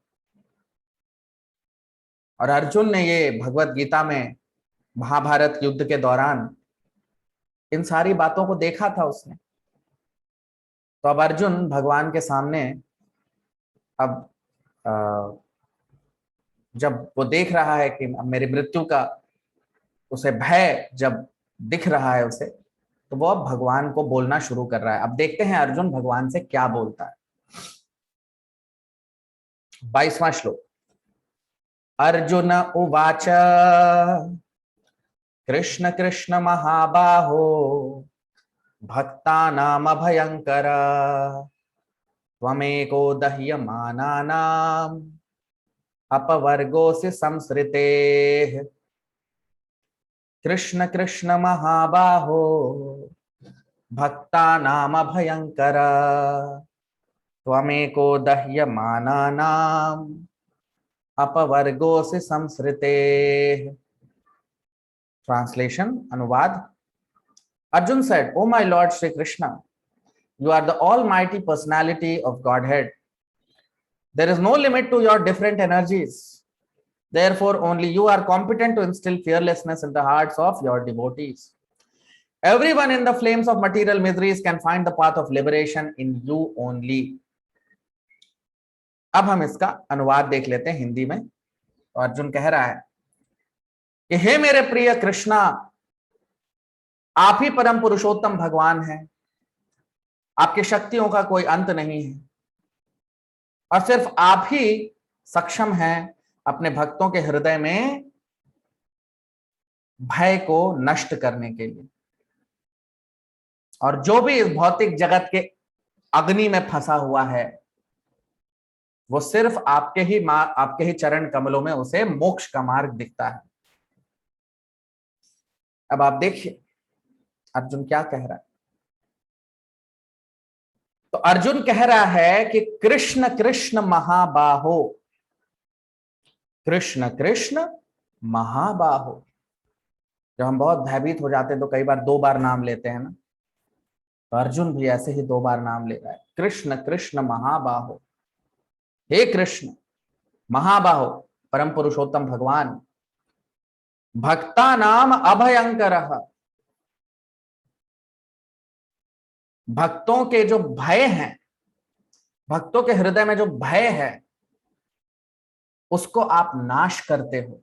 और अर्जुन ने ये भगवत गीता में महाभारत युद्ध के दौरान इन सारी बातों को देखा था उसने। तो अब अर्जुन भगवान के सामने अब जब वो देख रहा है कि मेरी मृत्यु का उसे भय जब दिख रहा है उसे, तो वो अब भगवान को बोलना शुरू कर रहा है। अब देखते हैं अर्जुन भगवान से क्या बोलता है। 22वां श्लोक। अर्जुन उवाच कृष्ण कृष्ण महाबाहो भक्तानामभयंकर त्वमेको दह्यमानानाम् अपवर्गोऽसि संसृतेः। कृष्ण कृष्ण महाबाहो भक्तानामभयंकर त्वमेको दह्यमानानाम् अपवर्गोऽसि संसृतेः। Translation, अनुवाद। Arjun said, "O my Lord Shri Krishna, you are the almighty personality of Godhead. There is no limit to your different energies. Therefore, only you are competent to instill fearlessness in the hearts of your devotees. Everyone in the flames of material miseries can find the path of liberation in you only." अब हम इसका अनुवाद देख लेते हैं हिंदी में। तो अर्जुन कह रहा है कि हे मेरे प्रिय कृष्णा, आप ही परम पुरुषोत्तम भगवान हैं। आपकी शक्तियों का कोई अंत नहीं है और सिर्फ आप ही सक्षम हैं अपने भक्तों के हृदय में भय को नष्ट करने के लिए। और जो भी इस भौतिक जगत के अग्नि में फंसा हुआ है वो सिर्फ आपके ही चरण कमलों में उसे मोक्ष का मार्ग दिखता है। अब आप देखिए अर्जुन क्या कह रहा है। तो अर्जुन कह रहा है कि कृष्ण कृष्ण महाबाहो, कृष्ण कृष्ण महाबाहो। जब हम बहुत भयभीत हो जाते हैं तो कई बार 2 बार नाम लेते हैं ना, तो अर्जुन भी ऐसे ही 2 बार नाम ले रहा है, कृष्ण कृष्ण महाबाहो। हे कृष्ण महाबाहो, परम पुरुषोत्तम भगवान, भक्ता नाम अभयंकरः, भक्तों के जो भय हैं भक्तों के हृदय में जो भय है उसको आप नाश करते हो,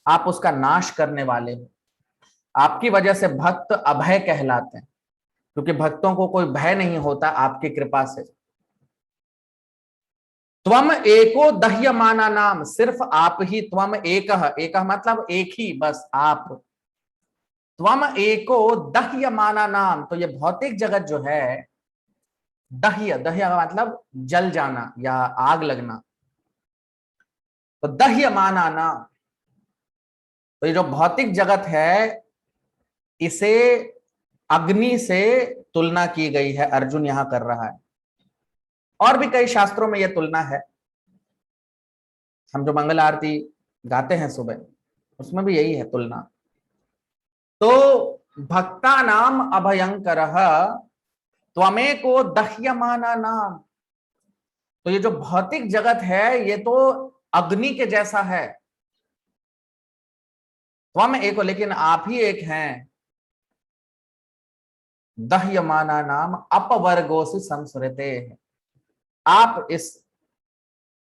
आप उसका नाश करने वाले हो। आपकी वजह से भक्त अभय कहलाते हैं, क्योंकि भक्तों को कोई भय नहीं होता आपकी कृपा से। त्वम एको दह्यमाना नाम, सिर्फ आप ही, त्वम एकः, एकः मतलब एक ही, बस आप। त्वम एको दह्यमाना नाम, तो ये भौतिक जगत जो है, दह्य, दह्य का मतलब जल जाना या आग लगना, तो दह्यमाना नाम, तो ये जो भौतिक जगत है इसे अग्नि से तुलना की गई है, अर्जुन यहां कर रहा है। और भी कई शास्त्रों में यह तुलना है, हम जो मंगल आरती गाते हैं सुबह, उसमें भी यही है तुलना। तो भक्ता नाम अभयंकरः त्वमेको दह्यमाना नाम, तो ये जो भौतिक जगत है ये तो अग्नि के जैसा है। त्वम एको, लेकिन आप ही एक हैं। दह्यमाना नाम अपवर्गोसि संसृते, आप इस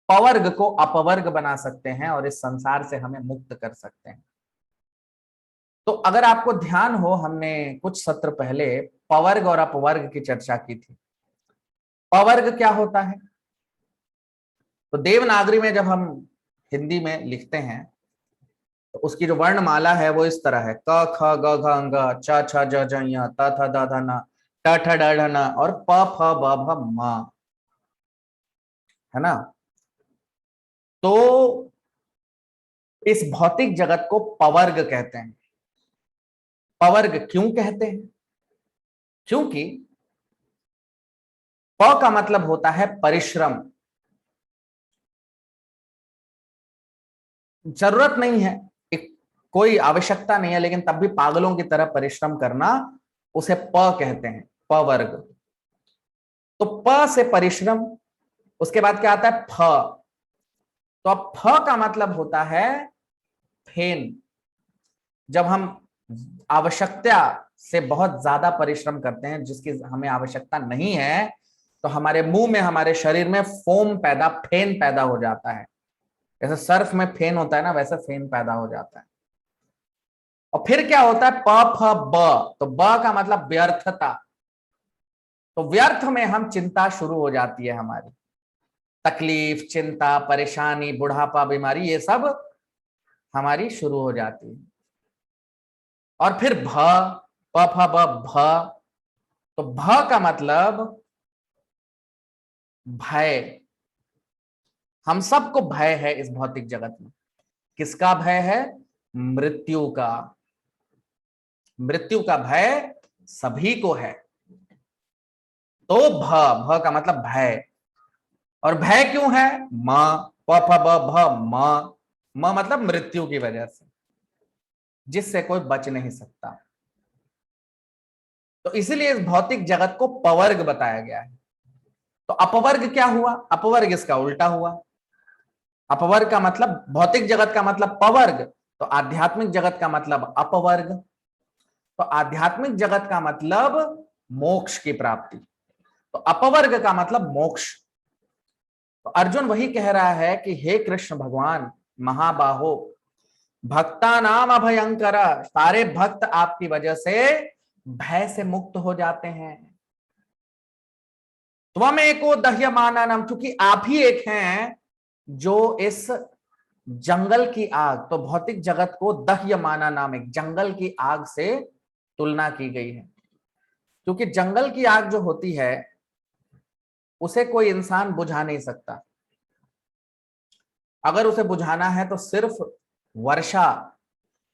पवर्ग को अपवर्ग बना सकते हैं और इस संसार से हमें मुक्त कर सकते हैं। तो अगर आपको ध्यान हो, हमने कुछ सत्र पहले पवर्ग और अपवर्ग की चर्चा की थी। पवर्ग क्या होता है? तो देवनागरी में जब हम हिंदी में लिखते हैं तो उसकी जो वर्णमाला है वो इस तरह है, क ख ग घ अंग च छ ज झ ञ त थ द ध न ट ठ ड ढ न और प फ ब भ म, है ना। तो इस भौतिक जगत को पवर्ग कहते हैं। पवर्ग क्यों कहते हैं? क्योंकि प का मतलब होता है परिश्रम। जरूरत नहीं है, कोई आवश्यकता नहीं है, लेकिन तब भी पागलों की तरह परिश्रम करना, उसे प कहते हैं, पवर्ग। तो प से परिश्रम, उसके बाद क्या आता है? फ। तो अब फ का मतलब होता है फेन। जब हम आवश्यकता से बहुत ज्यादा परिश्रम करते हैं जिसकी हमें आवश्यकता नहीं है, तो हमारे मुंह में, हमारे शरीर में फोम पैदा, फेन पैदा हो जाता है। जैसे सर्फ में फेन होता है ना, वैसे फेन पैदा हो जाता है। और फिर क्या होता है? प फ ब, तो ब का मतलब व्यर्थता। तो व्यर्थ में हम चिंता शुरू हो जाती है हमारी, तकलीफ, चिंता, परेशानी, बुढ़ापा, बीमारी, ये सब हमारी शुरू हो जाती है। और फिर भ, प फ ब, भ, तो भ का मतलब भय। हम सबको भय है इस भौतिक जगत में। किसका भय है? मृत्यु का। मृत्यु का भय सभी को है। तो भ, भ का मतलब भय। और भय क्यों है? म, प फ ब भ, म, म मतलब मृत्यु की वजह से, जिससे कोई बच नहीं सकता। तो इसीलिए इस भौतिक जगत को पवर्ग बताया गया है। तो अपवर्ग क्या हुआ? अपवर्ग इसका उल्टा हुआ। अपवर्ग का मतलब, भौतिक जगत का मतलब पवर्ग, तो आध्यात्मिक जगत का मतलब अपवर्ग। तो आध्यात्मिक जगत का मतलब मोक्ष की प्राप्ति, तो अपवर्ग का मतलब मोक्ष। तो अर्जुन वही कह रहा है कि हे कृष्ण भगवान महाबाहो, भक्ता नाम अभयंकर, सारे भक्त आपकी वजह से भय से मुक्त हो जाते हैं। त्वम एको दह्यमानानम, क्योंकि आप ही एक हैं जो इस जंगल की आग, तो भौतिक जगत को दह्यमाना नाम, एक जंगल की आग से तुलना की गई है। क्योंकि जंगल की आग जो होती है उसे कोई इंसान बुझा नहीं सकता। अगर उसे बुझाना है तो सिर्फ वर्षा,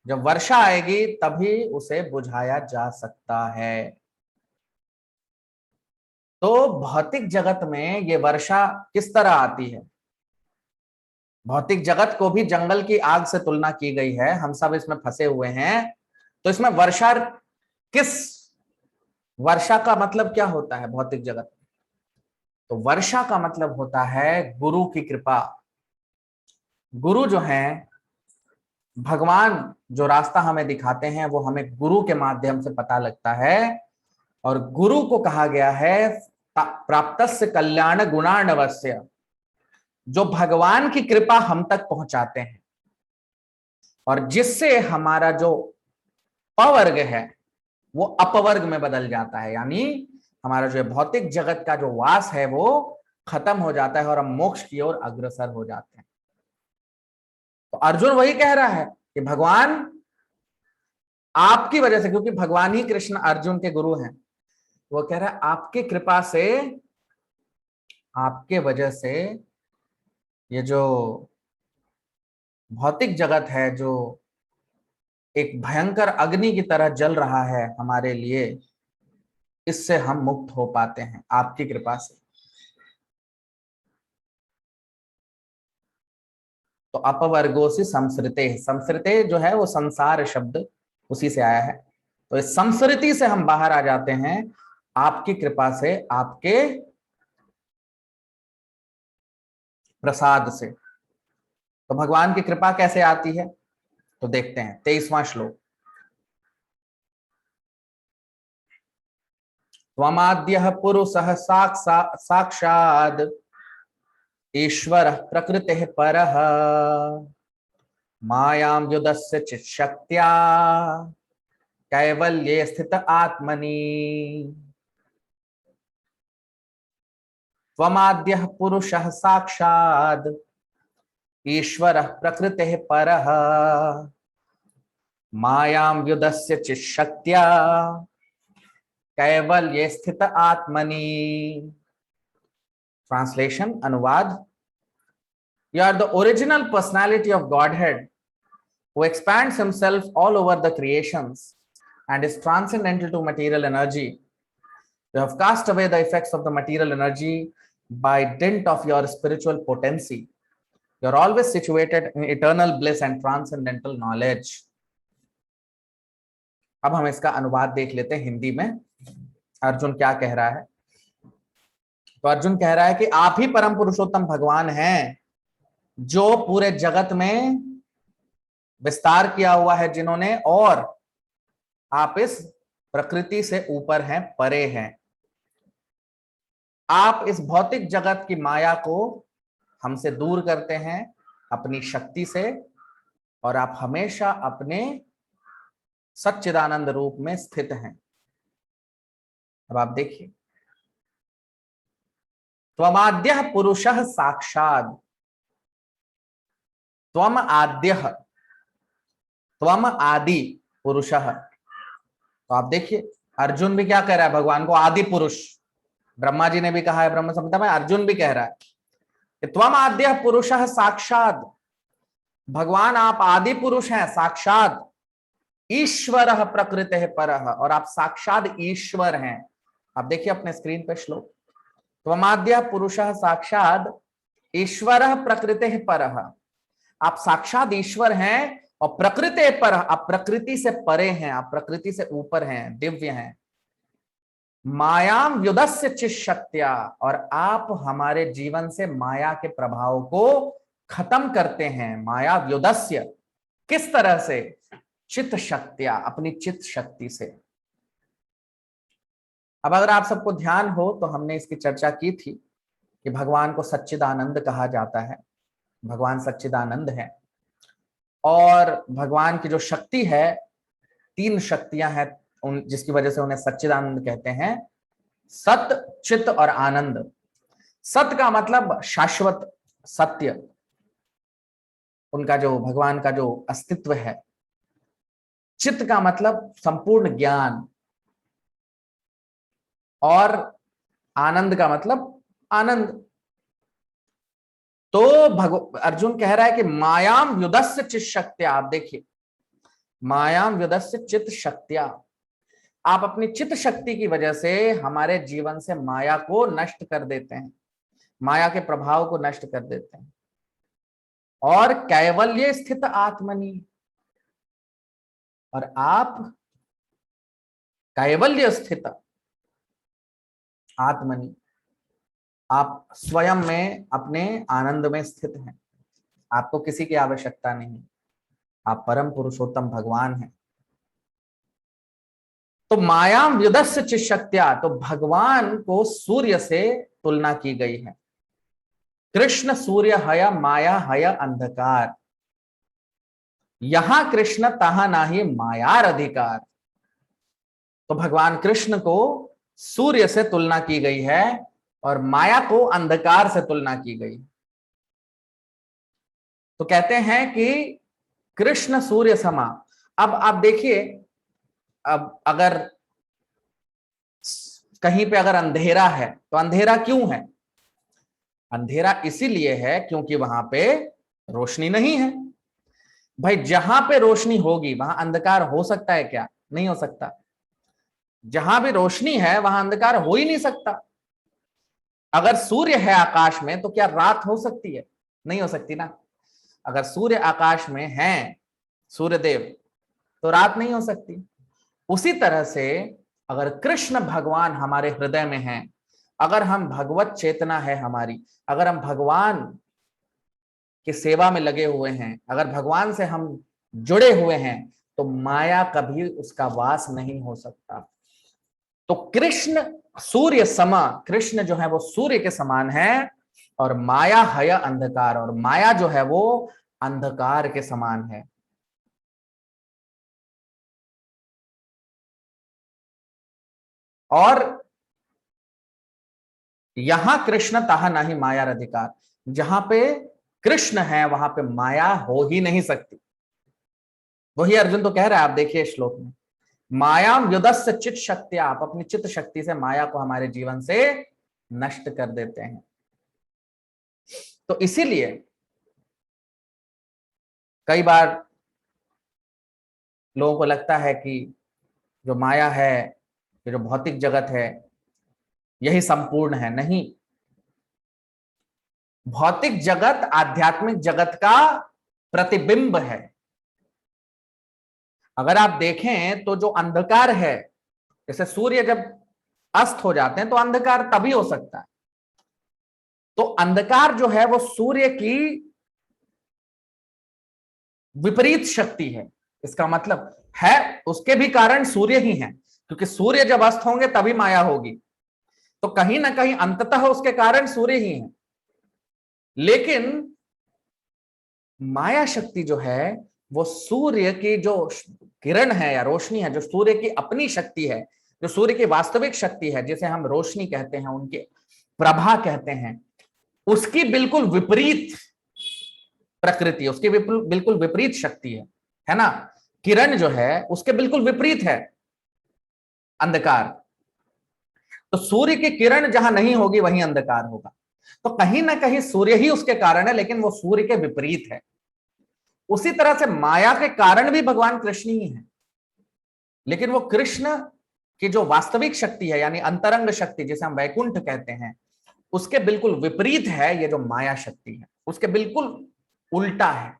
जब वर्षा आएगी तभी उसे बुझाया जा सकता है। तो भौतिक जगत में ये वर्षा किस तरह आती है? भौतिक जगत को भी जंगल की आग से तुलना की गई है, हम सब इसमें फंसे हुए हैं। तो इसमें वर्षा किस, वर्षा का मतलब क्या होता है भौतिक जगत में? तो वर्षा का मतलब होता है गुरु की कृपा। गुरु जो हैं, भगवान जो रास्ता हमें दिखाते हैं वो हमें गुरु के माध्यम से पता लगता है। और गुरु को कहा गया है प्राप्तस्य कल्याण गुणार्णवस्य, जो भगवान की कृपा हम तक पहुंचाते हैं और जिससे हमारा जो पवर्ग है वो अपवर्ग में बदल जाता है, यानी हमारा जो भौतिक जगत का जो वास है वो खत्म हो जाता है और हम मोक्ष की ओर अग्रसर हो जाते हैं। तो अर्जुन वही कह रहा है कि भगवान आपकी वजह से, क्योंकि भगवान ही कृष्ण अर्जुन के गुरु हैं, वो कह रहा है आपकी कृपा से, आपके वजह से ये जो भौतिक जगत है जो एक भयंकर अग्नि की तरह जल रहा है हमारे लिए, इससे हम मुक्त हो पाते हैं आपकी कृपा से। तो अपवर्गोसी संसृते, संसृते जो है वो संसार शब्द उसी से आया है। तो इस संसृति से हम बाहर आ जाते हैं आपकी कृपा से, आपके प्रसाद से। तो भगवान की कृपा कैसे आती है तो देखते हैं 23वां श्लोक। त्वमाद्यः पुरुषः साक्षात् ईश्वरः प्रकृतिः परः मायां युदस्य चित् शक्त्या कैवल्ये स्थित आत्मनि। त्वमाद्यः पुरुषः साक्षात् ईश्वरः प्रकृतिः परः मायां युदस्य चित् शक्त्या कैवल्ये स्थित आत्मनि। ट्रांसलेशन, अनुवाद। You are the original personality of Godhead who expands himself all over the creations and is transcendental to material energy. You have cast away the effects of the material energy by dint of your spiritual potency. You are always situated in eternal bliss and transcendental knowledge. अब हम इसका अनुवाद देख लेते हैं हिंदी में। अर्जुन क्या कह रहा है? तो अर्जुन कह रहा है कि आप ही परम पुरुषोत्तम भगवान हैं जो पूरे जगत में विस्तार किया हुआ है जिन्होंने, और आप इस प्रकृति से ऊपर हैं, परे हैं। आप इस भौतिक जगत की माया को हमसे दूर करते हैं अपनी शक्ति से, और आप हमेशा अपने सच्चिदानंद रूप में स्थित हैं। अब आप देखिए, त्वमाद्यः पुरुषः साक्षात्, त्वम आद्यः, त्वम आदि पुरुषः। तो आप देखिए अर्जुन भी क्या कह रहा है भगवान को, आदि पुरुष। ब्रह्मा जी ने भी कहा है ब्रह्म संहिता में, अर्जुन भी कह रहा है कि त्वम आद्यः पुरुषः साक्षात्, भगवान आप आदि पुरुष हैं साक्षात। ईश्वरः प्रकृतिः परः, और आप साक्षात ईश्वर हैं। आप देखिए अपने स्क्रीन पे श्लोक, त्वमाद्यः पुरुषः साक्षात ईश्वरः प्रकृतिः परः। आप साक्षात ईश्वर हैं और प्रकृति पर, आप प्रकृति से परे हैं, आप प्रकृति से ऊपर हैं, दिव्य हैं। मायाम युदस्य चित् शक्त्या, और आप हमारे जीवन से माया के प्रभाव को खत्म करते हैं। माया युदस्य, किस तरह से? चित्त शक्त्या, अपनी चित्त शक्ति से। अब अगर आप सबको ध्यान हो तो हमने इसकी चर्चा की थी कि भगवान को सच्चिदानंद कहा जाता है। भगवान सच्चिदानंद है और भगवान की जो शक्ति है, 3 शक्तियां हैं जिसकी वजह से उन्हें सच्चिदानंद कहते हैं। सत, चित और आनंद। सत का मतलब शाश्वत सत्य, उनका जो भगवान का जो अस्तित्व है। चित्त का मतलब संपूर्ण ज्ञान, और आनंद का मतलब आनंद। तो अर्जुन कह रहा है कि मायाम युदस्य चित् शक्त्या। आप देखिए, मायाम युदस्य चित्त शक्त्या, आप अपनी चित्त शक्ति की वजह से हमारे जीवन से माया को नष्ट कर देते हैं, माया के प्रभाव को नष्ट कर देते हैं। और कैवल्य स्थित आत्मनि, और आप कैवल्य स्थित आत्मनि, आप स्वयं में अपने आनंद में स्थित हैं। आपको किसी की आवश्यकता नहीं, आप परम पुरुषोत्तम भगवान हैं। तो मायाम व्युदस्य चित शक्त्या, तो भगवान को सूर्य से तुलना की गई है। कृष्ण सूर्य हय माया हय अंधकार, यहां कृष्ण तहां नाही मायार अधिकार। तो भगवान कृष्ण को सूर्य से तुलना की गई है और माया को अंधकार से तुलना की गई। तो कहते हैं कि कृष्ण सूर्य समा। अब आप देखिए, अब अगर कहीं पे अगर अंधेरा है तो अंधेरा क्यों है? अंधेरा इसीलिए है क्योंकि वहां पे रोशनी नहीं है। भाई जहां पे रोशनी होगी वहां अंधकार हो सकता है क्या? नहीं हो सकता। जहां भी रोशनी है वहां अंधकार हो ही नहीं सकता। अगर सूर्य है आकाश में तो क्या रात हो सकती है? नहीं हो सकती ना। अगर सूर्य आकाश में है, सूर्यदेव, तो रात नहीं हो सकती। उसी तरह से अगर कृष्ण भगवान हमारे हृदय में हैं, अगर हम भगवत चेतना है हमारी, अगर हम भगवान की सेवा में लगे हुए हैं, अगर भगवान से हम जुड़े हुए हैं, तो माया कभी उसका वास नहीं हो सकता। तो कृष्ण सूर्य समा, कृष्ण जो है वो सूर्य के समान है, और माया हय अंधकार, और माया जो है वो अंधकार के समान है। और यहां कृष्ण तहा नहीं माया अधिकार, जहां पे कृष्ण है वहां पे माया हो ही नहीं सकती। वही अर्जुन तो कह रहा है, आप देखिए श्लोक में, मायाम युदस्य चित शक्तिया, आप अपनी चित्त शक्ति से माया को हमारे जीवन से नष्ट कर देते हैं। तो इसीलिए कई बार लोगों को लगता है कि जो माया है, ये जो भौतिक जगत है, यही संपूर्ण है। नहीं, भौतिक जगत आध्यात्मिक जगत का प्रतिबिंब है। अगर आप देखें तो जो अंधकार है, जैसे सूर्य जब अस्त हो जाते हैं तो अंधकार तभी हो सकता है। तो अंधकार जो है वो सूर्य की विपरीत शक्ति है। इसका मतलब है उसके भी कारण सूर्य ही है, क्योंकि सूर्य जब अस्त होंगे तभी माया होगी। तो कहीं ना कहीं अंततः उसके कारण सूर्य ही है। लेकिन माया शक्ति जो है वो सूर्य की जो किरण है या रोशनी है, जो सूर्य की अपनी शक्ति है, जो सूर्य की वास्तविक शक्ति है, जिसे हम रोशनी कहते हैं, उनके प्रभा कहते हैं, उसकी बिल्कुल विपरीत प्रकृति, उसकी बिल्कुल विपरीत शक्ति है ना। किरण जो है उसके बिल्कुल विपरीत है अंधकार। तो सूर्य की किरण जहां नहीं होगी वहीं अंधकार होगा। तो कहीं ना कहीं सूर्य ही उसके कारण है, लेकिन वो सूर्य के विपरीत है। उसी तरह से माया के कारण भी भगवान कृष्ण ही है, लेकिन वो कृष्ण की जो वास्तविक शक्ति है, यानी अंतरंग शक्ति जिसे हम वैकुंठ कहते हैं, उसके बिल्कुल विपरीत है ये जो माया शक्ति है, उसके बिल्कुल उल्टा है।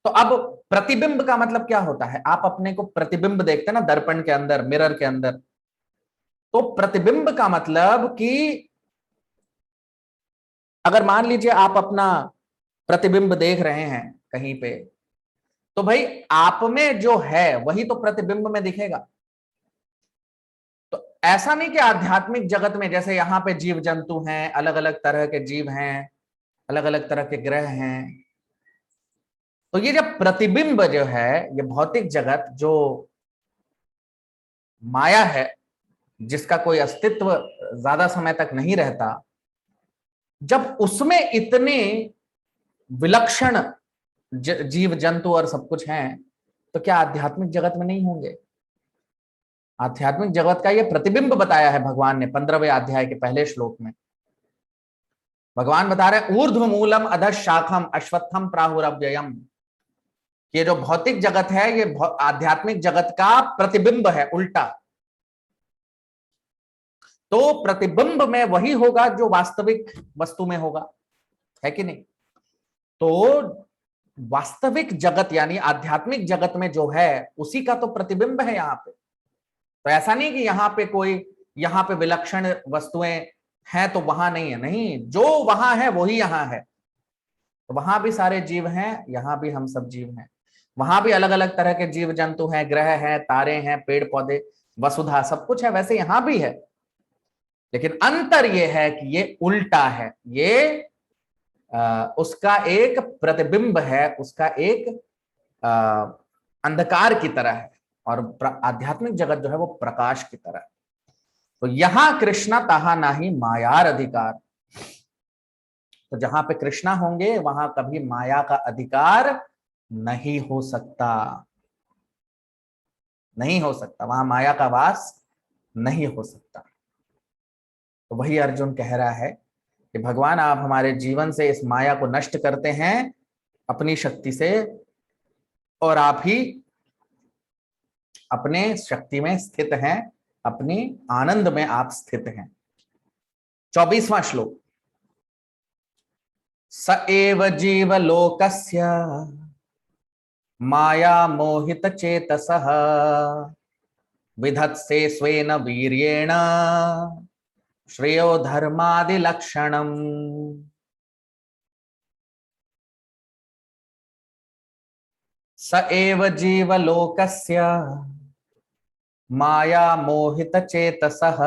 तो अब प्रतिबिंब का मतलब क्या होता है? आप अपने को प्रतिबिंब देखते हैं ना दर्पण के अंदर, मिरर के अंदर। तो प्रतिबिंब का मतलब कि अगर मान लीजिए आप अपना प्रतिबिंब देख रहे हैं कहीं पे, तो भाई आप में जो है वही तो प्रतिबिंब में दिखेगा। तो ऐसा नहीं कि आध्यात्मिक जगत में जैसे यहाँ पे जीव जंतु हैं, अलग अलग तरह के जीव हैं, अलग अलग तरह के ग्रह हैं, तो ये जब प्रतिबिंब जो है, ये भौतिक जगत जो माया है, जिसका कोई अस्तित्व ज्यादा समय तक नहीं रहता, जब उसमें इतने विलक्षण जीव जंतु और सब कुछ हैं, तो क्या आध्यात्मिक जगत में नहीं होंगे? आध्यात्मिक जगत का ये प्रतिबिंब बताया है भगवान ने 15वें अध्याय के पहले श्लोक में। भगवान बता रहे ऊर्ध्व मूलम अधः शाखम अश्वत्थम प्राहुरव्ययम। ये जो भौतिक जगत है ये आध्यात्मिक जगत का प्रतिबिंब है, उल्टा। तो प्रतिबिंब में वही होगा जो वास्तविक वस्तु में होगा, है कि नहीं? तो वास्तविक जगत यानी आध्यात्मिक जगत में जो है उसी का तो प्रतिबिंब है यहाँ पे। तो ऐसा नहीं कि यहाँ पे कोई, यहाँ पे विलक्षण वस्तुएं हैं तो वहां नहीं है, नहीं, जो वहां है वही यहाँ है। तो वहां भी सारे जीव हैं, यहां भी हम सब जीव हैं। वहां भी अलग अलग तरह के जीव जंतु हैं, ग्रह हैं, तारे हैं, पेड़ पौधे, वसुधा, सब कुछ है, वैसे यहां भी है। लेकिन अंतर यह है कि ये उल्टा है, ये उसका एक प्रतिबिंब है, उसका एक अंधकार की तरह है, और आध्यात्मिक जगत जो है वो प्रकाश की तरह है। तो यहां कृष्णा तहा नाही मायार अधिकार। तो जहां पे कृष्णा होंगे वहां कभी माया का अधिकार नहीं हो सकता, नहीं हो सकता, वहां माया का वास नहीं हो सकता। तो वही अर्जुन कह रहा है कि भगवान आप हमारे जीवन से इस माया को नष्ट करते हैं अपनी शक्ति से, और आप ही अपने शक्ति में स्थित हैं, अपनी आनंद में आप स्थित हैं। 24वां श्लोक। स एव जीव लोकस्य माया मोहित चेतसः विधत्से स्वेन वीर्येण श्रेयो धर्मादि लक्षणम्। स एव जीव लोकस्य माया मोहित चेतसः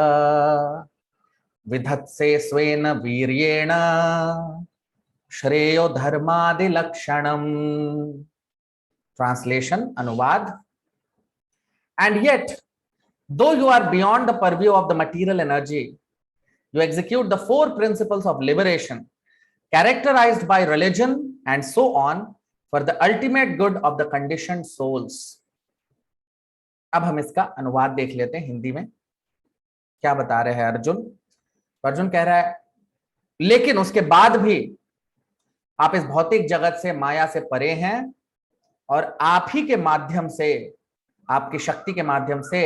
विधत्से स्वेन वीर्येण श्रेयो धर्मादि लक्षणम्। ट्रांसलेशन, अनुवाद। And yet, though you are beyond the purview of the material energy, you execute the 4 principles of liberation characterized by religion and so on for the ultimate good of the conditioned souls. अब हम इसका अनुवाद देख लेते हैं हिंदी में, क्या बता रहे हैं अर्जुन। अर्जुन कह रहा है लेकिन उसके बाद भी आप इस भौतिक जगत से, माया से परे हैं, और आप ही के माध्यम से, आपकी शक्ति के माध्यम से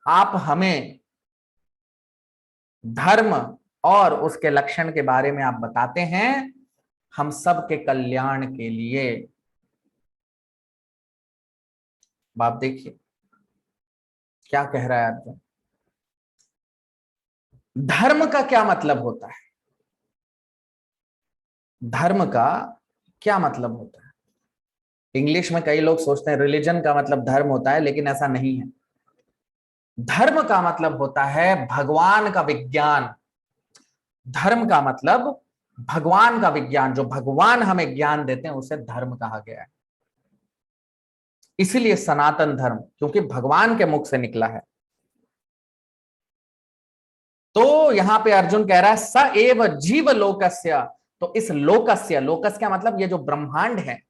आप हमें धर्म और उसके लक्षण के बारे में आप बताते हैं, हम सब के कल्याण के लिए। बाप देखिए क्या कह रहा है अर्जुन। धर्म का क्या मतलब होता है? धर्म का क्या मतलब होता है? इंग्लिश में कई लोग सोचते हैं रिलीजन का मतलब धर्म होता है, लेकिन ऐसा नहीं है। धर्म का मतलब होता है भगवान का विज्ञान। धर्म का मतलब भगवान का विज्ञान, जो भगवान हमें ज्ञान देते हैं उसे धर्म कहा गया है। इसीलिए सनातन धर्म, क्योंकि भगवान के मुख से निकला है। तो यहां पे अर्जुन कह रहा है स एव जीव लोकस्य। तो इस लोकस्य, लोकस क्या मतलब, ये जो ब्रह्मांड है,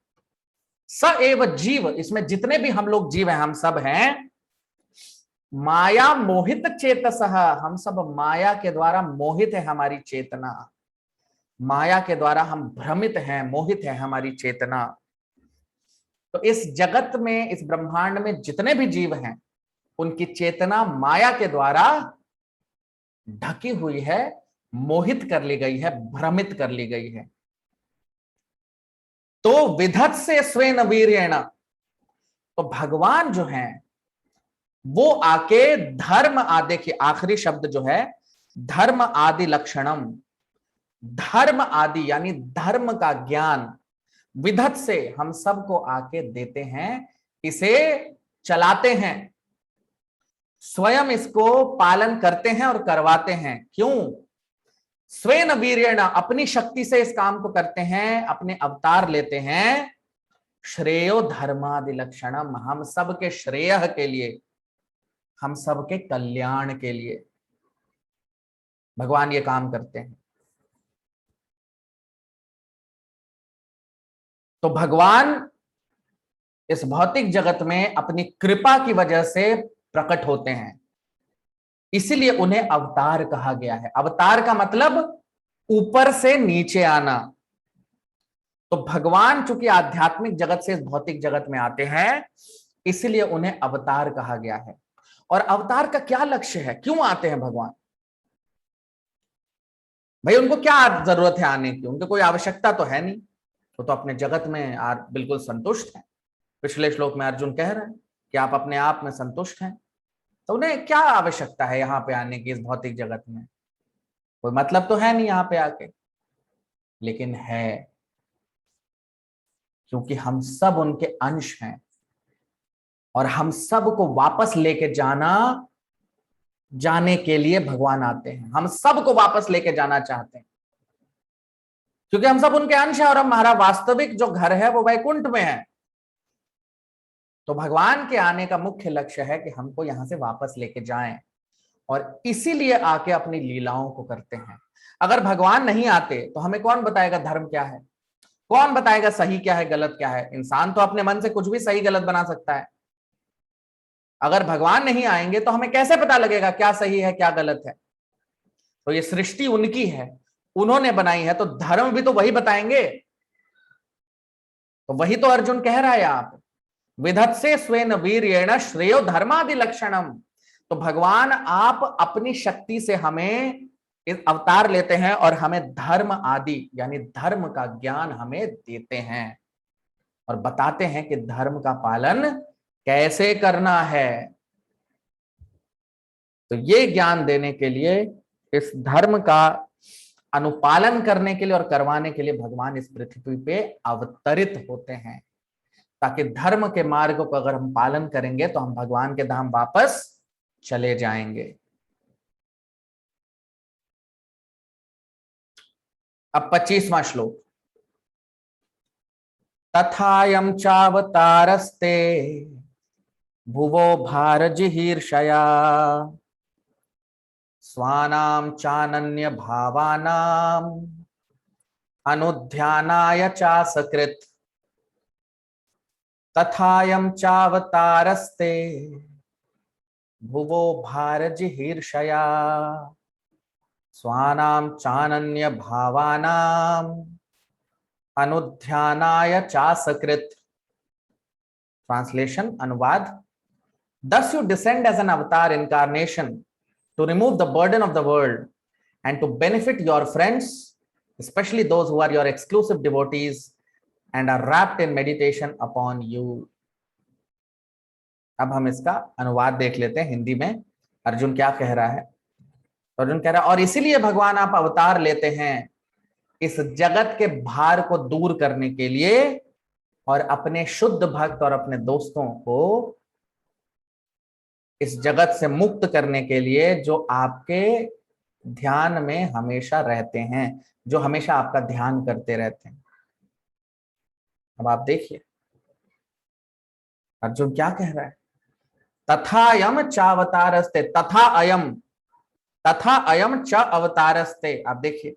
स एव जीव, इसमें जितने भी हम लोग जीव हैं, हम सब हैं माया मोहित चेतसः। हम सब माया के द्वारा मोहित है, हमारी चेतना माया के द्वारा हम भ्रमित हैं, मोहित है हमारी चेतना। तो इस जगत में, इस ब्रह्मांड में जितने भी जीव हैं, उनकी चेतना माया के द्वारा ढकी हुई है, मोहित कर ली गई है, भ्रमित कर ली गई है। तो विधत से स्वेन वीर्येण, तो भगवान जो हैं वो आके धर्म आदि, देखिए आखिरी शब्द जो है धर्म आदि लक्षणम, धर्म आदि यानी धर्म का ज्ञान विधत से हम सबको आके देते हैं, इसे चलाते हैं, स्वयं इसको पालन करते हैं और करवाते हैं। क्यों? स्वेन वीर्येण, अपनी शक्ति से इस काम को करते हैं, अपने अवतार लेते हैं। श्रेयो धर्मादि लक्षणम, हम सबके श्रेय के लिए, हम सबके कल्याण के लिए भगवान ये काम करते हैं। तो भगवान इस भौतिक जगत में अपनी कृपा की वजह से प्रकट होते हैं, इसीलिए उन्हें अवतार कहा गया है। अवतार का मतलब ऊपर से नीचे आना। तो भगवान चूंकि आध्यात्मिक जगत से इस भौतिक जगत में आते हैं, इसलिए उन्हें अवतार कहा गया है। और अवतार का क्या लक्ष्य है, क्यों आते हैं भगवान? भाई उनको क्या जरूरत है आने की? उनको कोई आवश्यकता तो है नहीं, वो तो अपने जगत में बिल्कुल संतुष्ट है। पिछले श्लोक में अर्जुन कह रहे हैं कि आप अपने आप में संतुष्ट हैं, तो उन्हें क्या आवश्यकता है यहाँ पे आने की? इस भौतिक जगत में कोई मतलब तो है नहीं यहाँ पे आके, लेकिन है, क्योंकि हम सब उनके अंश हैं और हम सब को वापस लेके जाने के लिए भगवान आते हैं। हम सब को वापस लेके जाना चाहते हैं क्योंकि हम सब उनके अंश हैं और हमारा वास्तविक जो घर है वो वैकुंठ में है। तो भगवान के आने का मुख्य लक्ष्य है कि हमको यहां से वापस लेके जाएं और इसीलिए आके अपनी लीलाओं को करते हैं। अगर भगवान नहीं आते तो हमें कौन बताएगा धर्म क्या है, कौन बताएगा सही क्या है गलत क्या है। इंसान तो अपने मन से कुछ भी सही गलत बना सकता है। अगर भगवान नहीं आएंगे तो हमें कैसे पता लगेगा क्या सही है क्या गलत है। तो ये सृष्टि उनकी है, उन्होंने बनाई है, तो धर्म भी तो वही बताएंगे। तो वही तो अर्जुन कह रहा है आप विधत्से स्वेन वीर्येण श्रेयो धर्मादि लक्षणम। तो भगवान आप अपनी शक्ति से हमें इस अवतार लेते हैं और हमें धर्म आदि यानी धर्म का ज्ञान हमें देते हैं और बताते हैं कि धर्म का पालन कैसे करना है। तो ये ज्ञान देने के लिए, इस धर्म का अनुपालन करने के लिए और करवाने के लिए भगवान इस पृथ्वी पे अवतरित होते हैं, ताकि धर्म के मार्ग को अगर हम पालन करेंगे तो हम भगवान के धाम वापस चले जाएंगे। अब 25वां श्लोक, तथायं चावतारस्ते भुवो भारजिहीर्षया स्वानां चानन्य भावानां अनुध्यानाय चासकृत। तथायं चावतारस्ते भुवो भारजिहीर्षया स्वानां चानन्य भावानां अनुध्यानाय चासकृत। ट्रांसलेशन अनुवाद, thus you descend as an avatar incarnation to remove the burden of the world and to benefit your friends, especially those who are your exclusive devotees and are wrapped in meditation upon you. अब हम इसका अनुवाद देख लेते हैं हिंदी में अर्जुन क्या कह रहा है। अर्जुन कह रहा है और इसीलिए भगवान आप अवतार लेते हैं इस जगत के भार को दूर करने के लिए और अपने शुद्ध भक्त और अपने दोस्तों को इस जगत से मुक्त करने के लिए, जो आपके ध्यान में हमेशा रहते हैं, जो हमेशा आपका ध्यान करते रहते हैं। अब आप देखिए अर्जुन क्या कह रहा है, तथायम चावतारस्ते, तथा अयम च अवतारस्ते। आप देखिए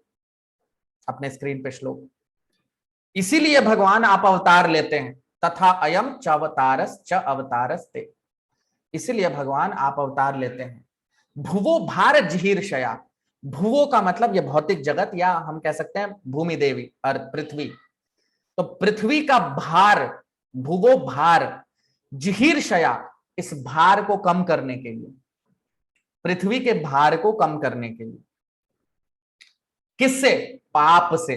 अपने स्क्रीन पे श्लोक, इसीलिए भगवान आप अवतार लेते हैं। तथा अयम च अवतारस च अवतारस्ते, इसीलिए भगवान आप अवतार लेते हैं। भुवो भार जिहीर्षया, भुवो का मतलब ये भौतिक जगत या हम कह सकते हैं भूमि देवी और पृथ्वी। तो पृथ्वी का भार, भुवो भार जिहीर्षया, इस भार को कम करने के लिए, पृथ्वी के भार को कम करने के लिए। किससे? पाप से।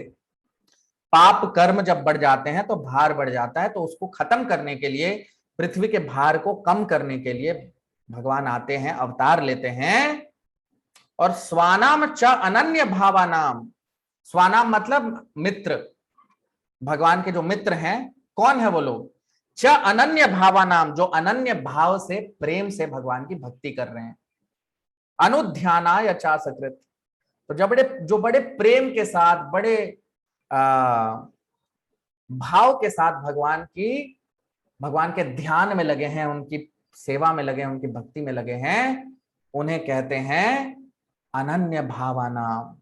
पाप कर्म जब बढ़ जाते हैं तो भार बढ़ जाता है, तो उसको खत्म करने के लिए, पृथ्वी के भार को कम करने के लिए भगवान आते हैं, अवतार लेते हैं। और स्वानाम च अनन्य भावानाम, स्वानाम मतलब मित्र, भगवान के जो मित्र हैं कौन है वो लोग? च अनन्य भावानाम, जो अनन्य भाव से प्रेम से भगवान की भक्ति कर रहे हैं। अनुध्यानाय च सकृत, तो जो बड़े प्रेम के साथ, बड़े भाव के साथ भगवान के ध्यान में लगे हैं, उनकी सेवा में लगे हैं, उनकी भक्ति में लगे हैं, उन्हें कहते हैं अनन्य भावानाम।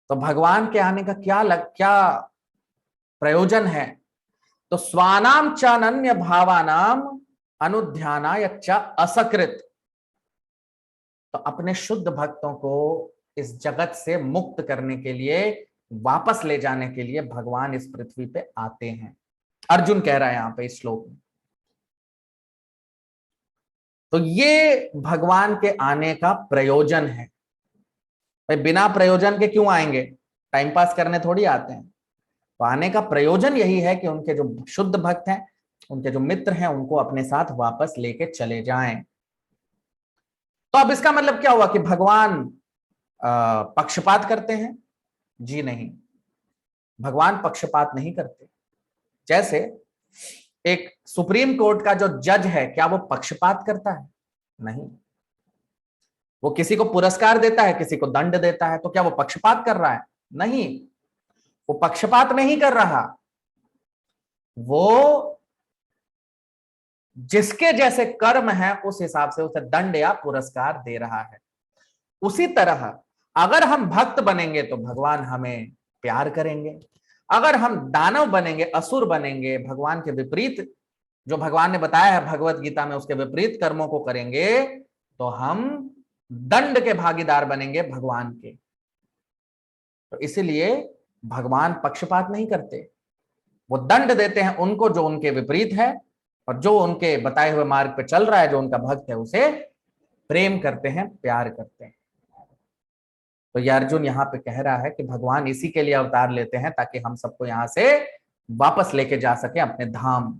तो भगवान के आने का क्या प्रयोजन है? तो स्वानाम च अनन्य भावानाम अनुध्यानाय च असकृत, तो अपने शुद्ध भक्तों को इस जगत से मुक्त करने के लिए, वापस ले जाने के लिए भगवान इस पृथ्वी पे आते हैं। अर्जुन कह रहा है यहां पे इस श्लोक में। तो ये भगवान के आने का प्रयोजन है। भाई बिना प्रयोजन के क्यों आएंगे? टाइम पास करने थोड़ी आते हैं। तो आने का प्रयोजन यही है कि उनके जो शुद्ध भक्त हैं, उनके जो मित्र हैं, उनको अपने साथ वापस लेके चले जाएं। तो अब इसका मतलब क्या हुआ कि भगवान पक्षपात करते हैं? जी नहीं। भगवान पक्षपात नहीं करते। जैसे एक सुप्रीम कोर्ट का जो जज है, क्या वो पक्षपात करता है? नहीं। वो किसी को पुरस्कार देता है, किसी को दंड देता है, तो क्या वो पक्षपात कर रहा है? नहीं, वो पक्षपात नहीं कर रहा। वो जिसके जैसे कर्म है उस हिसाब से उसे दंड या पुरस्कार दे रहा है। उसी तरह अगर हम भक्त बनेंगे तो भगवान हमें प्यार करेंगे, अगर हम दानव बनेंगे, असुर बनेंगे, भगवान के विपरीत, जो भगवान ने बताया है भगवत गीता में, उसके विपरीत कर्मों को करेंगे तो हम दंड के भागीदार बनेंगे भगवान के। तो इसीलिए भगवान पक्षपात नहीं करते, वो दंड देते हैं उनको जो उनके विपरीत है, और जो उनके बताए हुए मार्ग पे चल रहा है, जो उनका भक्त है, उसे प्रेम करते हैं, प्यार करते हैं। तो ये अर्जुन यहाँ पे कह रहा है कि भगवान इसी के लिए अवतार लेते हैं ताकि हम सबको यहां से वापस लेके जा सके अपने धाम।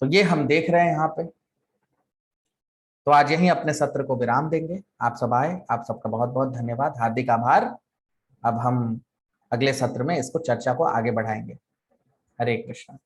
तो ये हम देख रहे हैं यहाँ पे। तो आज यहीं अपने सत्र को विराम देंगे। आप सब आए, आप सबका बहुत बहुत धन्यवाद, हार्दिक आभार। अब हम अगले सत्र में इसको चर्चा को आगे बढ़ाएंगे। हरे कृष्णा।